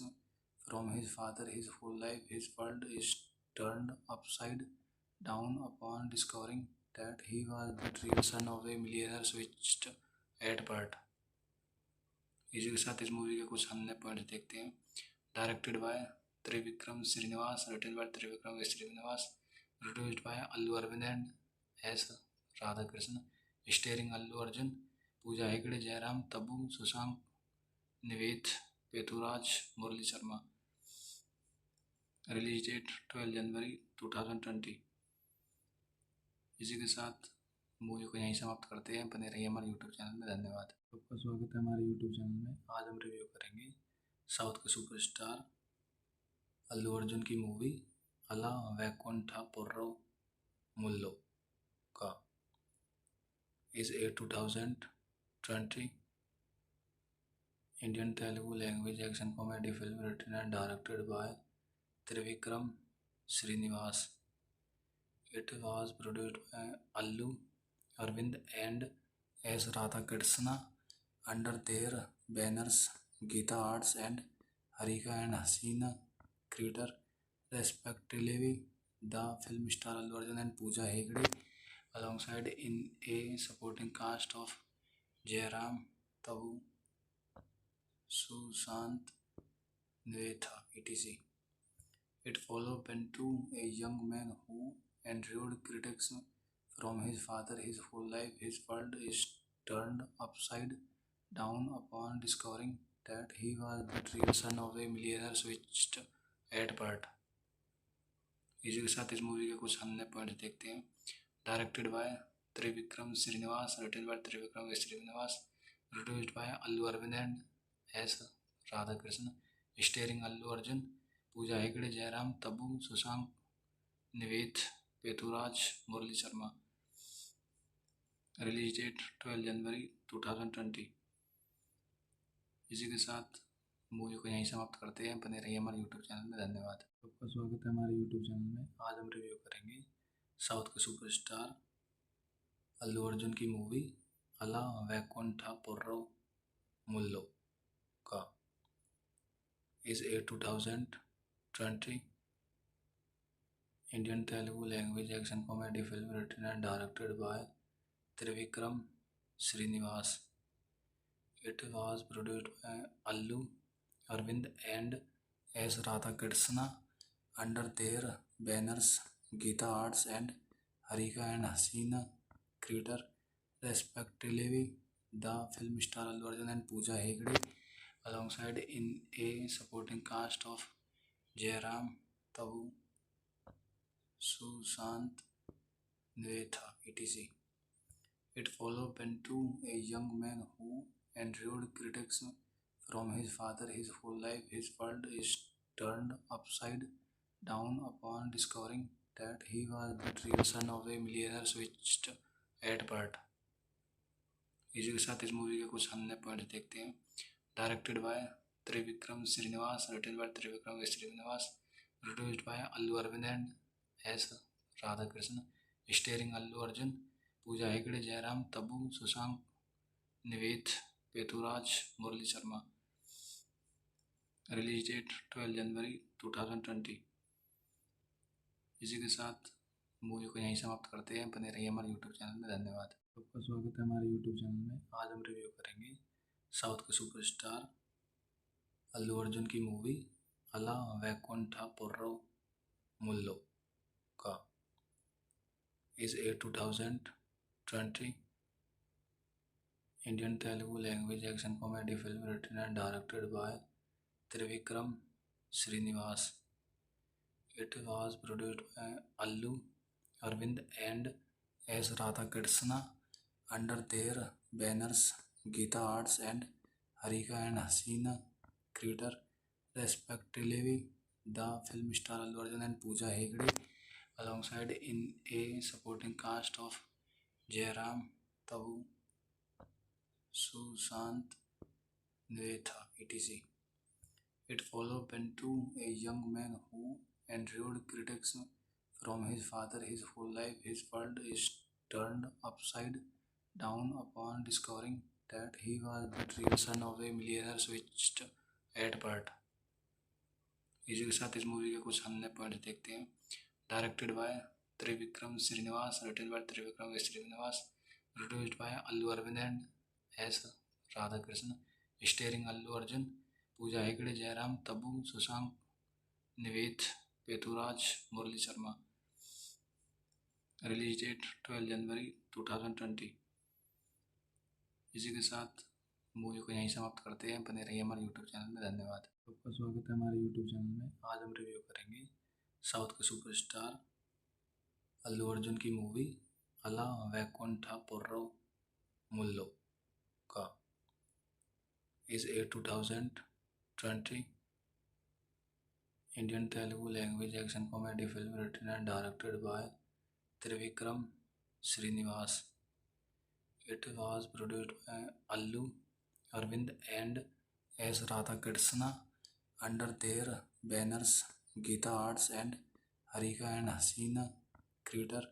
from his father his whole life. His world is turned upside down upon discovering that he was the real son of a millionaire switched at birth. इसी के साथ इस movie के कुछ हमने point देखते हैं। Directed by Trivikram Srinivas, written by Trivikram Srinivas, produced by Allu Arvind and S. Radhakrishnan, starring Allu Arjun, Pooja Hegde, Jairam, Tabu, Sushant, Nivedh, Peturaj, Murali Sharma. Release date 12 जनवरी 2020। इसी के साथ movie को यहीं समाप्त करते हैं। बने रहिए हमारे यूट्यूब चैनल में। धन्यवाद। आपका स्वागत है हमारे यूट्यूब चैनल में। आज हम रिव्यू करेंगे साउथ के सुपरस्टार अल्लू अर्जुन की मूवी अला वैकुंठपुरम मुल्लो का। Is 2020 Indian Telugu language action comedy film written and directed by Trivikram Srinivas. It was produced by Allu Arvind and S. Radhakrishna under their banners Geeta Arts and Harika and Hasina Creator respectively. The film star Allu Arjun and Pooja Hegde alongside in a supporting cast of Jairam, Tabu, Sushant, Nivedha, etc. It followed Pentu, a young man who endured critics from his father his whole life. His world is turned upside down upon discovering that he was the real son of a millionaire switched at birth. इसी के साथ इस movie के कुछ अन्य point देखते हैं। Directed by Trivikram Srinivas, written by Trivikram Srinivas, produced by Allu Aravind and S Radhakrishna, starring Allu Arjun, Pooja Hegde, Jayaram, Tabu, Sushanth, Nivetha, Pethuraj, Murali Sharma. Release date 12 जनवरी 2020। इसी के साथ मूवी को यहीं समाप्त करते हैं। बने रहिए हमारे यूट्यूब चैनल में। धन्यवाद। आपका स्वागत है हमारे यूट्यूब चैनल में। आज हम रिव्यू करेंगे साउथ के सुपरस्टार अल्लू अर्जुन की मूवी अला वैकुंठपुरम मुल्लो का। Is 2020 Indian Telugu language action comedy film written and directed by Trivikram Srinivas. It was produced by Allu Arvind and S. Radhakrishna under their banners Geeta Arts and Harika and Hasina Creator respectively. The film star Allu Arjun and Pooja Hegde alongside in a supporting cast of Jairam, Tabu, Sushant, Nivedha, etc. It followed Pentu, a young man who endured critics from his father his whole life. His world is turned upside down upon discovering that he was the real son of a millionaire switched at birth. इसी के साथ इस movie के कुछ अन्य point देखते हैं। Directed by Trivikram Srinivas, written by Trivikram Srinivas, produced by Allu Aravind and S Radhakrishna, starring Allu Arjun, Pooja Hegde, Jayaram, Tabu, Sushanth, Nivetha, Pethuraj, Murali Sharma. Release date 12 जनवरी 2020। इसी के साथ मूवी को यहीं समाप्त करते हैं। बने रहिए हमारे यूट्यूब चैनल में। धन्यवाद। आपका स्वागत है हमारे यूट्यूब चैनल में। आज हम रिव्यू करेंगे साउथ के सुपरस्टार अल्लू अर्जुन की मूवी अला वैकुंठपुरम मुल्लो का। Is 2020 Indian Telugu language action comedy film written and directed by Trivikram Srinivas. It was produced by Allu Arvind and S. Radhakrishna under their banners Geeta Arts and Harika and Hasina Creator respectively. The film star Allu Arjun and Pooja Hegde alongside in a supporting cast of Jairam, Tabu, Sushant, Nivedha, etc. It followed Pentu, a young man who endured critics from his father his whole life. His world is turned upside down upon discovering that he was the real son of a millionaire switched at birth. इसी के साथ इस movie के कुछ अन्य point देखते हैं। Directed by Trivikram Srinivas, written by Trivikram Srinivas, produced by Allu Aravind and S Radhakrishna, starring Allu Arjun, Pooja Hegde, Jayaram, Tabu, Sushanth, Nivetha Pethuraj, Murali Sharma. Release date 12 जनवरी 2020। इसी के साथ मूवी को यहीं समाप्त करते हैं। बने रहिए हमारे यूट्यूब चैनल में। धन्यवाद। आपका स्वागत है हमारे यूट्यूब चैनल में। आज हम रिव्यू करेंगे साउथ के सुपरस्टार अल्लू अर्जुन की मूवी अला वैकुंठपुरम मुल्लो का। Is a 2020 Indian Telugu language action comedy film written and directed by Trivikram Srinivas. It was produced by Allu Arvind and S. Radhakrishna under their banners Geeta Arts and Harika and Hasina Creator,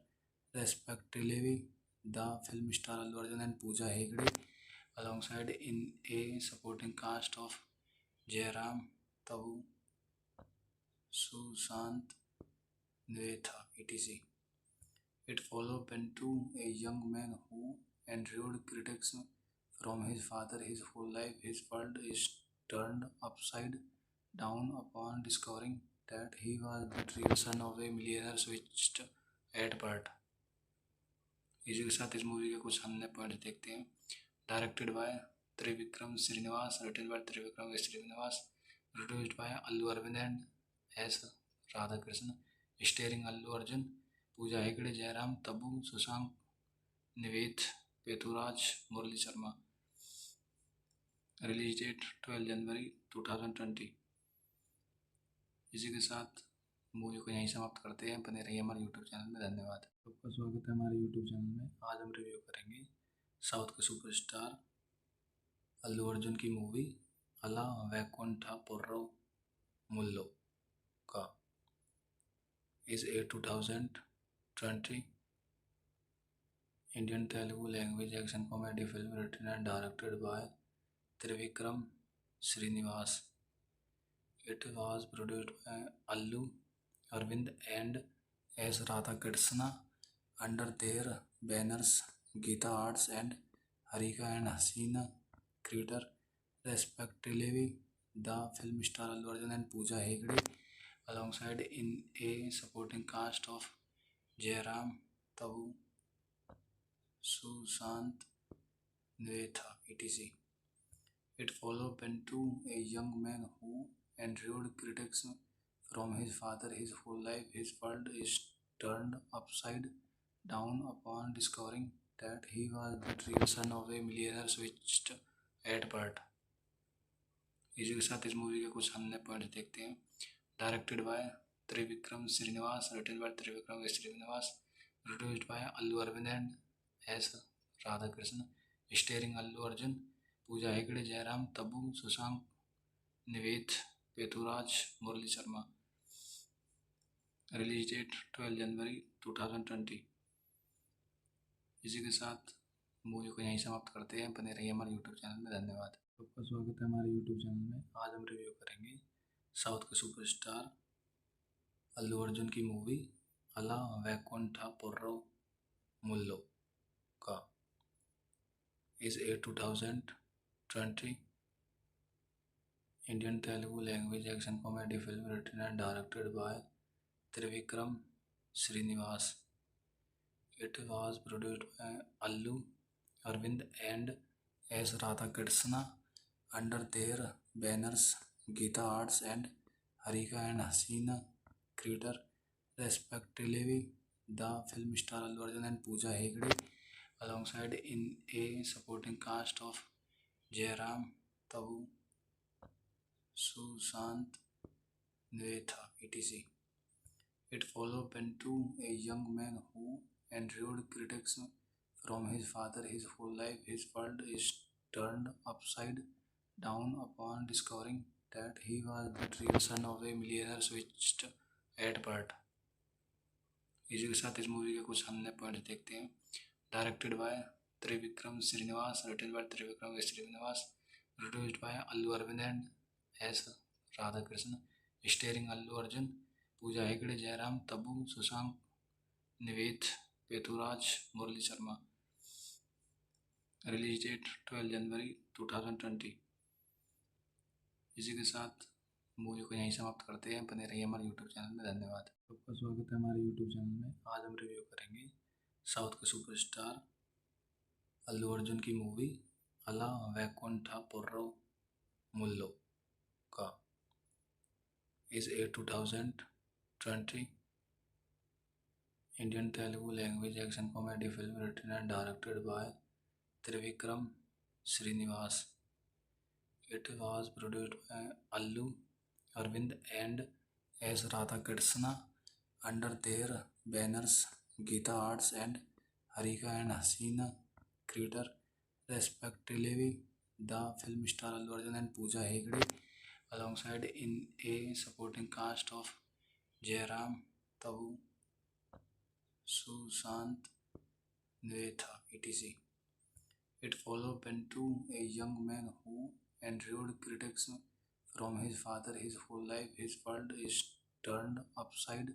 respectively. The film star Allu Arjun and Pooja Hegde alongside in a supporting cast of Jairam, Tabu, Sushant, Nivetha, etc. It followed Pentu, a young man who endured critics from his father his whole life. His world is turned upside down upon discovering that he was the real son of a millionaire switched at birth. इसी के साथ इस movie के कुछ अन्य point देखते हैं। Directed by Trivikram Srinivas, written by Trivikram Srinivas, produced by Allu Aravind and S Radhakrishna, starring Allu Arjun, Pooja Hegde, Jayaram, Tabu, Sushanth, Nivetha Pethuraj, Murali Sharma. Release date 12 जनवरी 2020। इसी के साथ मूवी को यहीं समाप्त करते हैं। बने रहिए हमारे यूट्यूब चैनल में। धन्यवाद। आपका स्वागत है हमारे यूट्यूब चैनल में। आज हम रिव्यू करेंगे साउथ के सुपरस्टार अल्लू अर्जुन की मूवी अला वैकुंठपुरम मुल्लो का। Is a 2020 Indian Telugu language action comedy film written and directed by Trivikram Srinivas. It was produced by Allu Arvind and S. Radhakrishna under their banners Geeta Arts and Harika and Hasina Creator, respectively. The film star Allu Arjun and Pooja Hegde alongside in a supporting cast of Jairam, Tabu, Sushant, Nivetha, etc. It followed Pentu, a young man who endured critics from his father his whole life. His world is turned upside down upon discovering that he was the real son of a millionaire switched at birth. इसी के साथ इस movie के कुछ अन्य point देखते हैं। Directed by Trivikram Srinivas, written by Trivikram Srinivas, produced by Allu Aravind and S Radhakrishna, starring Allu Arjun, Pooja Hegde, Jayaram, Tabu, Sushanth, Nivetha Pethuraj, Murali Sharma. Release date 12 जनवरी 2020। इसी के साथ मूवी को यहीं समाप्त करते हैं। बने रहिए हमारे यूट्यूब चैनल में। धन्यवाद। आपका स्वागत है हमारे यूट्यूब चैनल में। आज हम रिव्यू करेंगे साउथ के सुपरस्टार अल्लू अर्जुन की मूवी अला वैकुंठपुरम मुल्लो का। Is a 2020 Indian Telugu language action comedy film written and directed by Trivikram Srinivas. It was produced by Allu Arvind and S. Radhakrishna under their banners Geeta Arts and Harika and Hasina Creator, respectively. The film star Allu Arjun and Pooja Hegde alongside in a supporting cast of Jairam, Tabu, Sushant, Nivetha, etc. It followed Pentu, a young man who endured critics from his father his whole life. His world is turned upside down upon discovering that he was the real son of a millionaire switched at birth. इसी के साथ इस movie के कुछ अन्य point देखते हैं। Directed by Trivikram Srinivas, written by Trivikram Srinivas, produced by Allu Aravind and S Radhakrishna, starring Allu Arjun, Pooja Hegde, Jayaram, Tabu, Sushanth, Nivetha Pethuraj, Murali Sharma. Release date 12 जनवरी 2020। इसी के साथ मूवी को यहीं समाप्त करते हैं। बने रहिए हमारे यूट्यूब चैनल में। धन्यवाद। आपका स्वागत है हमारे यूट्यूब चैनल में। आज हम रिव्यू करेंगे साउथ के सुपरस्टार अल्लू अर्जुन की मूवी अला वैकुंठपुरम मुल्लो का is a 2020 Indian Telugu language action comedy film written and directed by Trivikram Srinivas. It was produced by Allu Arvind and S. Radhakrishna under their banners Geeta Arts and Harika and Hasina Creator respectively. The film star Allu Arjun and Pooja Hegde alongside in a supporting cast of Jairam, Tabu, Sushant, Nvetha, etc. It followed Pentu, a young man who endured critics from his father his whole life. His world is turned upside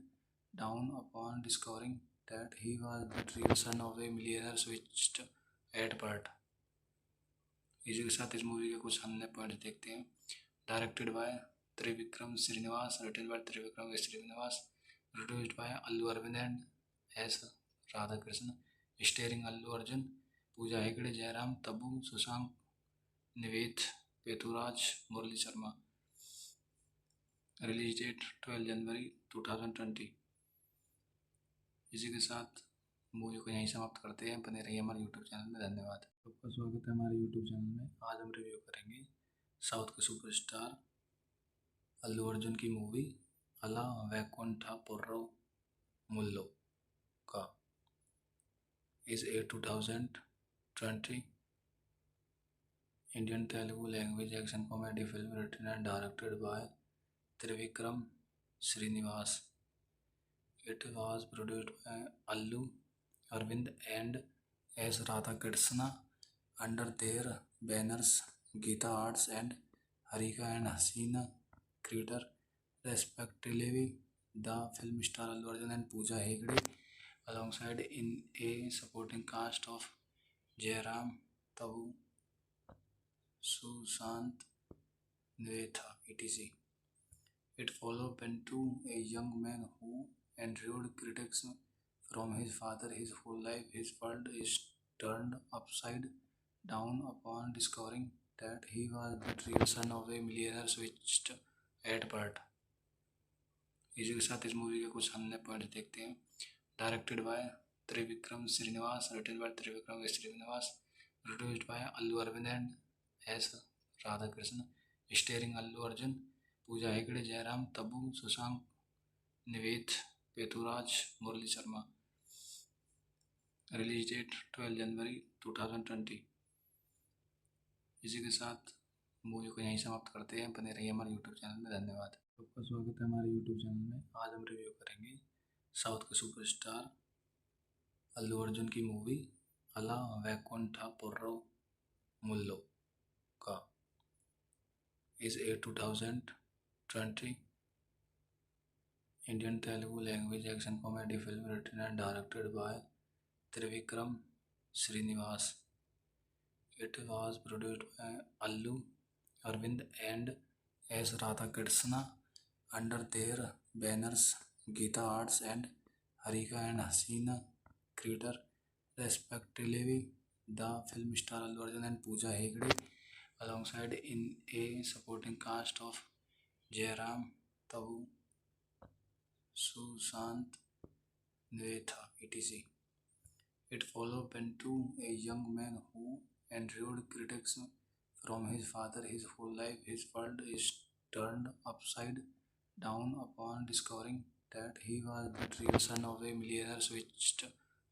down upon discovering that he was the real son of a millionaire switched at birth. इसी के साथ इस movie के कुछ हमने point देखते हैं। Directed by Trivikram Srinivas, written by Trivikram Srinivas, produced by Allu Aravind and S Radhakrishna, starring Allu Arjun, Pooja Hegde, Jayaram, Tabu, Sushanth, Nivetha, Pethuraj, Murali Sharma. Release date 12 जनवरी 2020। इसी के साथ मूवी को यहीं समाप्त करते हैं। बने रहिए हमारे यूट्यूब चैनल में। धन्यवाद। आपका स्वागत है हमारे यूट्यूब चैनल में। आज हम रिव्यू करेंगे साउथ के सुपरस्टार अल्लू अर्जुन की मूवी अला वैकुंठपुरम मुल्लो का is a 2020 Indian Telugu language action comedy film written and directed by Trivikram Srinivas. It was produced by Allu Arvind and S. Radhakrishna under their banners Geeta Arts and Harika and Hasina Creator respectively. The film star Allu Arjun and Pooja Hegde alongside in a supporting cast of Jairam, Tabu, Sushant, Nvetha, etc. It followed Pentu, a young man who endured critics from his father his whole life. His world is turned upside down upon discovering that he was the real son of a millionaire switched at birth. इसी के साथ इस movie के कुछ हमने point देखते हैं। Directed by Trivikram Srinivas, written by Trivikram Srinivas, produced by Allu Aravind and S Radhakrishna, starring Allu Arjun, Pooja Hegde, Jayaram, Tabu, Sushanth, Nivetha, Pethuraj, Murali Sharma. Release date 12 जनवरी 2020। इसी के साथ मूवी को यहीं समाप्त करते हैं। बने रहिए हमारे यूट्यूब चैनल में। धन्यवाद। आपका स्वागत है हमारे यूट्यूब चैनल में। आज हम रिव्यू करेंगे साउथ के सुपरस्टार अल्लू अर्जुन की मूवी अला वैकुंठपुरम मुल्लो का is a 2020 Indian Telugu language action comedy film written and directed by Trivikram Srinivas. It was produced by Allu Arvind and S. Radhakrishna under their banners Geeta Arts and Harika and Hasina Creator respectively. The film star Allu Arjun and Pooja Hegde alongside in a supporting cast of Jairam, Tabu, Sushant, Nvetha, etc. It followed Pentu, a young man who endured critics from his father his whole life. His world is turned upside down upon discovering that he was the real son of a millionaire switched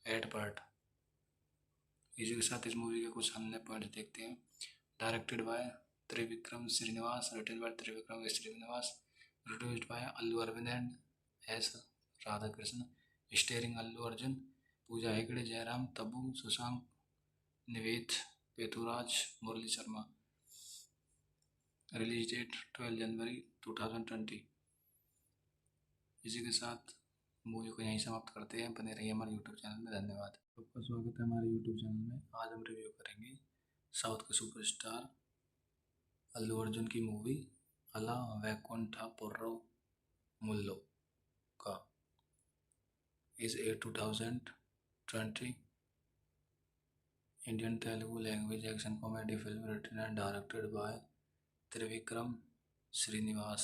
at birth. इसी के साथ इस movie के कुछ हमने point देखते हैं। Directed by Trivikram Srinivas, written by Trivikram Srinivas, produced by Allu Aravind and S Radhakrishna, starring Allu Arjun, Pooja Hegde, Jayaram, Tabu, Sushanth, Nivetha, Pethuraj, Murali Sharma. Release date 12 जनवरी 2020। इसी के साथ मूवी को यहीं समाप्त करते हैं। बने रहिए हमारे यूट्यूब चैनल में। धन्यवाद। आपका स्वागत है हमारे यूट्यूब चैनल में। आज हम रिव्यू करेंगे साउथ के सुपरस्टार अल्लू अर्जुन की मूवी अला Vaikunthapuram मुल्लुका is a 2020 Indian Telugu language action comedy film written and directed by Trivikram Srinivas.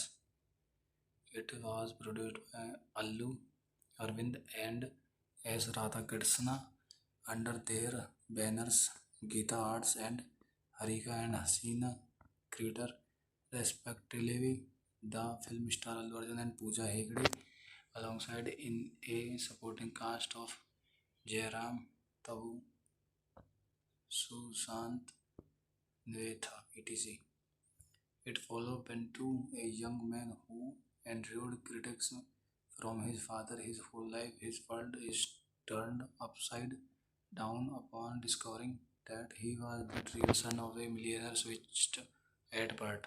It was produced by Allu Arvind and S. Radhakrishna under their banners Geeta Arts and Harika and Hasina Creator respectively. The film star Allu Arjun and Pooja Hegde alongside in a supporting cast of Jairam, Tabu, Sushant, Nvetha, etc. It followed Pentu, a young man who endured critics from his father his whole life. His world is turned upside down upon discovering that he was the real son of a millionaire switched at birth.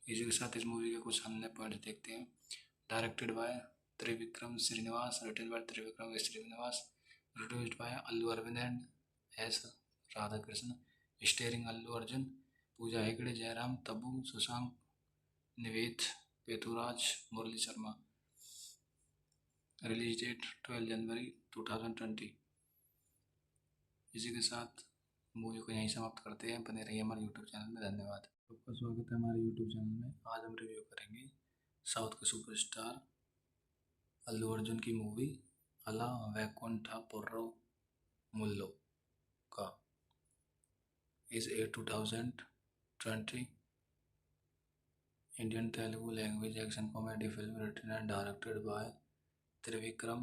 इसी के साथ इस movie के कुछ अन्य point देखते हैं. Directed by Trivikram Srinivas, written by Trivikram Srinivas, produced by Allu Aravind and S Radhakrishna, starring Allu Arjun, Pooja Hegde, Jayaram, Tabu, Sushanth, Nivetha, Pethuraj, Murali Sharma. Release date 12 जनवरी 2020. इसी के साथ मूवी को यहीं समाप्त करते हैं. बने रहिए हमारे यूट्यूब चैनल में. धन्यवाद. आपका स्वागत है हमारे यूट्यूब चैनल में. आज हम रिव्यू करेंगे साउथ के सुपरस्टार अल्लू अर्जुन की मूवी अला Vaikunthapuram मुल्लुका is a 2020 Indian Telugu language action comedy film written and directed by Trivikram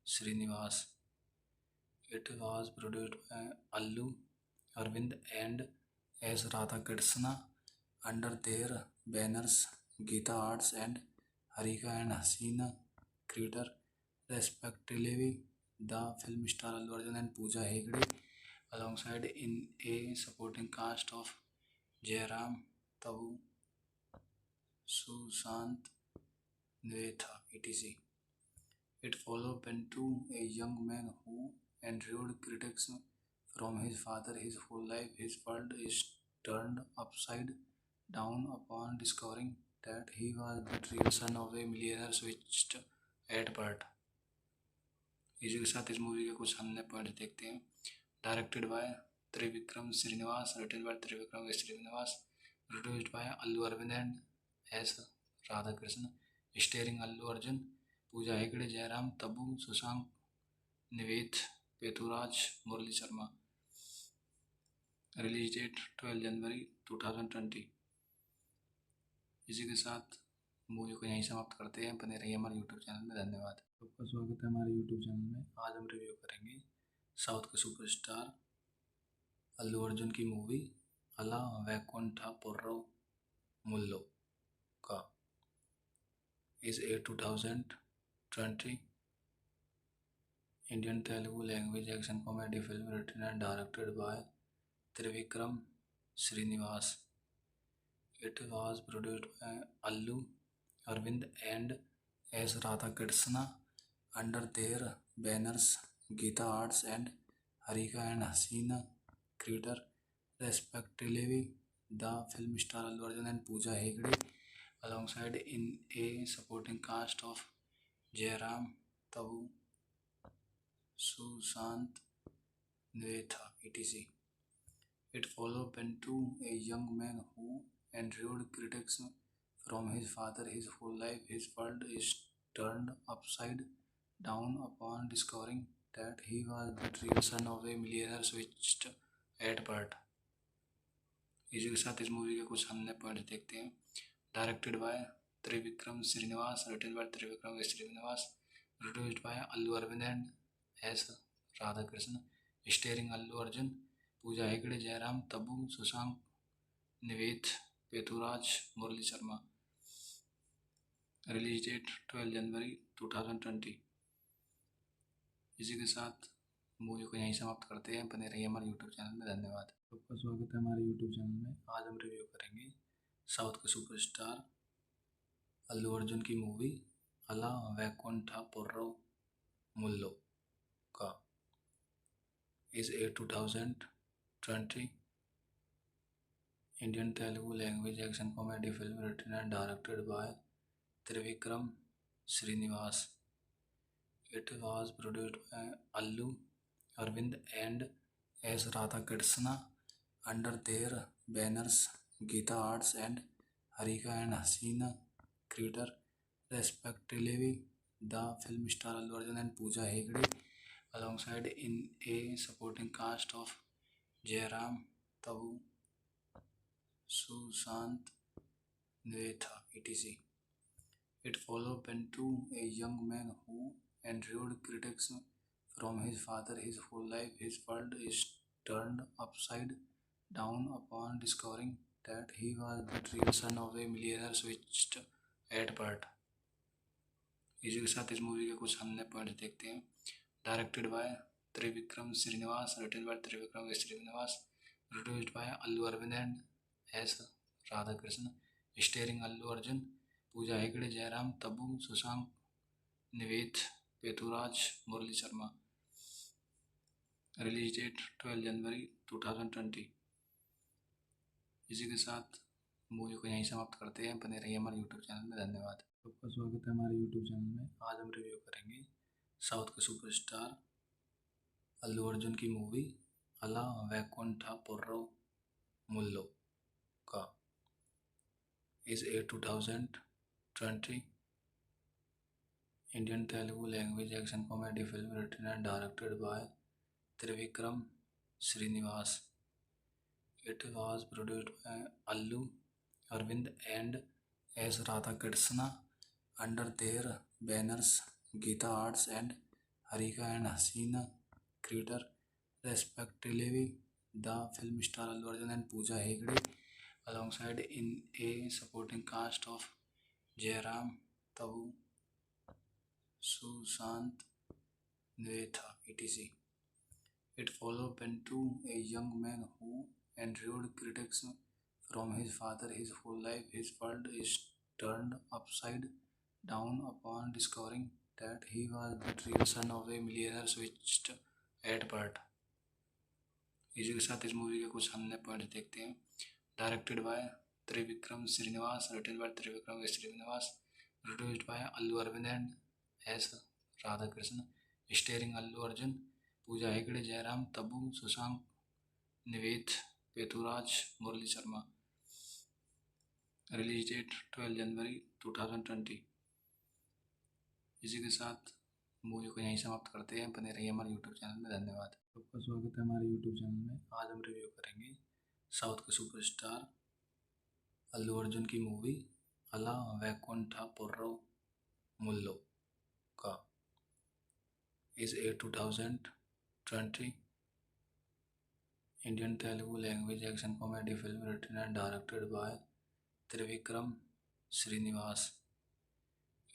Srinivas. It was produced by Allu Arvind and S. Radhakrishna under their banners Geeta Arts and Harika and Hasina Creator respectively. The film star Allu Arjun and Pooja Hegde alongside in a supporting cast of Jairam, Tabu, Sushant, Nvetha, etc. It followed Pentu, a young man who endured critics from his father his whole life. His world is turned upside down upon discovering that he was the real son of a millionaire switched at birth. इसी के साथ इस movie के कुछ अन्य point देखते हैं. Directed by Trivikram Srinivas, written by Trivikram Srinivas, produced by Allu Aravind and S Radhakrishna, starring Allu Arjun, Pooja Hegde, Jayaram, Tabu, Sushanth, Nivetha, Pethuraj, Murali Sharma. Release date 12 जनवरी 2020. इसी के साथ मूवी को यहीं समाप्त करते हैं. बने रहिए हमारे यूट्यूब चैनल में. धन्यवाद. आपका स्वागत है हमारे यूट्यूब चैनल में. आज हम रिव्यू करेंगे साउथ के सुपरस्टार अल्लू अर्जुन की मूवी अला Vaikunthapuram मुल्लुका is a 2020 Indian Telugu language action comedy film written and directed by Trivikram Srinivas. It was produced by Allu Arvind and S. Radhakrishna under their banners Geeta Arts and Harika and Hasina Creator respectively. The film star Allu Arjun and Pooja Hegde alongside in a supporting cast of Jairam, Tabu, Sushant, Nvetha, etc. It followed Pentu, a young man who endured critics from his father his whole life. His world is turned upside down upon discovering that he was the real son of a millionaire switched at birth. इसी के साथ इस movie के कुछ अन्य point देखते हैं. Directed by Trivikram Srinivas, written by Trivikram Srinivas, produced by Allu Aravind and S Radhakrishna, starring Allu Arjun, Pooja Hegde, Jayaram, Tabu, Sushanth, Nivetha, Pethuraj, Murali Sharma. Release date 12 जनवरी 2020. इसी के साथ मूवी को यहीं समाप्त करते हैं. बने रहिए हमारे यूट्यूब चैनल में. धन्यवाद. आपका स्वागत है हमारे यूट्यूब चैनल में. आज हम रिव्यू करेंगे साउथ के सुपरस्टार अल्लू अर्जुन की मूवी अला Vaikunthapuram मुल्लुका is a 2020 Indian Telugu language action comedy film written and directed by Trivikram Srinivas. It was produced by Allu Arvind and S. Radhakrishna under their banners Geeta Arts and Harika and Hasina Creator respectively. The film star Allu Arjun and Pooja Hegde alongside in a supporting cast of Jairam, Tabu, Sushant, Nivetha, etc. It followed Pentu, a young man who endured critics from his father his whole life. His world is turned upside down upon discovering that he was the real son of a millionaire switched at birth. इसी के साथ इस movie के कुछ हमने point देखते हैं. Directed by Trivikram Srinivas, written by Trivikram Srinivas, produced by Allu Aravind and S Radhakrishna, starring Allu Arjun, Pooja Hegde, Jayaram, Tabu, Sushanth, Nivetha, Pethuraj, Murali Sharma. Release date 12 जनवरी 2020. इसी के साथ मूवी को यहीं समाप्त करते हैं. बने रहिए हमारे यूट्यूब चैनल में. धन्यवाद. आपका स्वागत है हमारे यूट्यूब चैनल में. आज हम रिव्यू करेंगे साउथ के सुपरस्टार अल्लू अर्जुन की मूवी अला वैकुंठपुरम मुल्लो का. Is a 2020 Indian Telugu language action comedy film written and directed by Trivikram Srinivas. It was produced by Allu Arvind and S. Radhakrishna under their banners Geeta Arts and Harika and Hasina Creator respectively. The film star Allu Arjun and Pooja Hegde alongside in a supporting cast of Jairam, Tabu, Sushant, Nivetha, etc. It followed Pentu, a young man who endured critics from his father his whole life. His world is turned upside down upon discovering that he was the real son of a millionaire switched at birth. इसी के साथ इस movie के कुछ हमने point देखते हैं. Directed by Trivikram Srinivas, written by Trivikram Srinivas, produced by Allu Aravind and S Radhakrishna, starring Allu Arjun, Pooja Hegde, Jayaram, Tabu, Sushanth, Nivetha, Pethuraj, Murali Sharma. Release date 12 जनवरी 2020. इसी के साथ मूवी को यहीं समाप्त करते हैं. बने रहिए हमारे यूट्यूब चैनल में. धन्यवाद. आपका स्वागत है हमारे यूट्यूब चैनल में. आज हम रिव्यू करेंगे साउथ के सुपरस्टार अल्लू अर्जुन की मूवी अला वैकुंठपुरम मुल्लो का. Is a 2020 Indian Telugu language action comedy film written and directed by Trivikram Srinivas.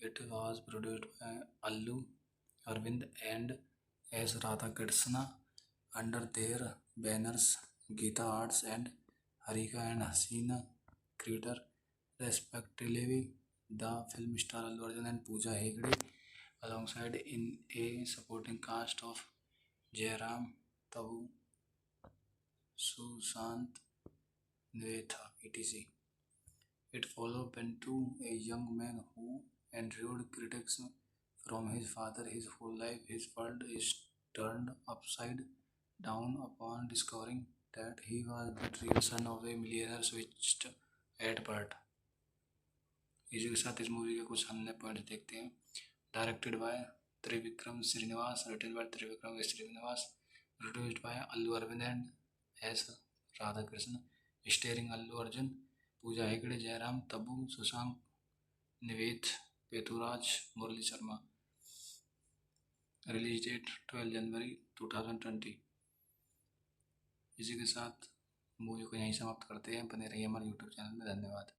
It was produced by Allu Arvind and S. Radhakrishna under their banners Geeta Arts and Harika and Hasina Creator respectively. The film star Allu Arjun and Pooja Hegde alongside in a supporting cast of Jairam, Tabu, Sushant, Nivetha, etc. It followed Pentu, a young man who endured critics from his father his whole life. His world is turned upside down upon discovering that he was the real son of a millionaire switched at birth. इसी के साथ इस movie के कुछ हमने point देखते हैं. Directed by Trivikram Srinivas, written by Trivikram Srinivas, produced by Allu Aravind and S Radhakrishna, starring Allu Arjun, Pooja Hegde, Jayaram, Tabu, Sushanth, Nivetha, Pethuraj, Murali Sharma. Release date 12 जनवरी 2020. इसी के साथ मूवी को यहीं समाप्त करते हैं. बने रहिए हमारे यूट्यूब चैनल में. धन्यवाद.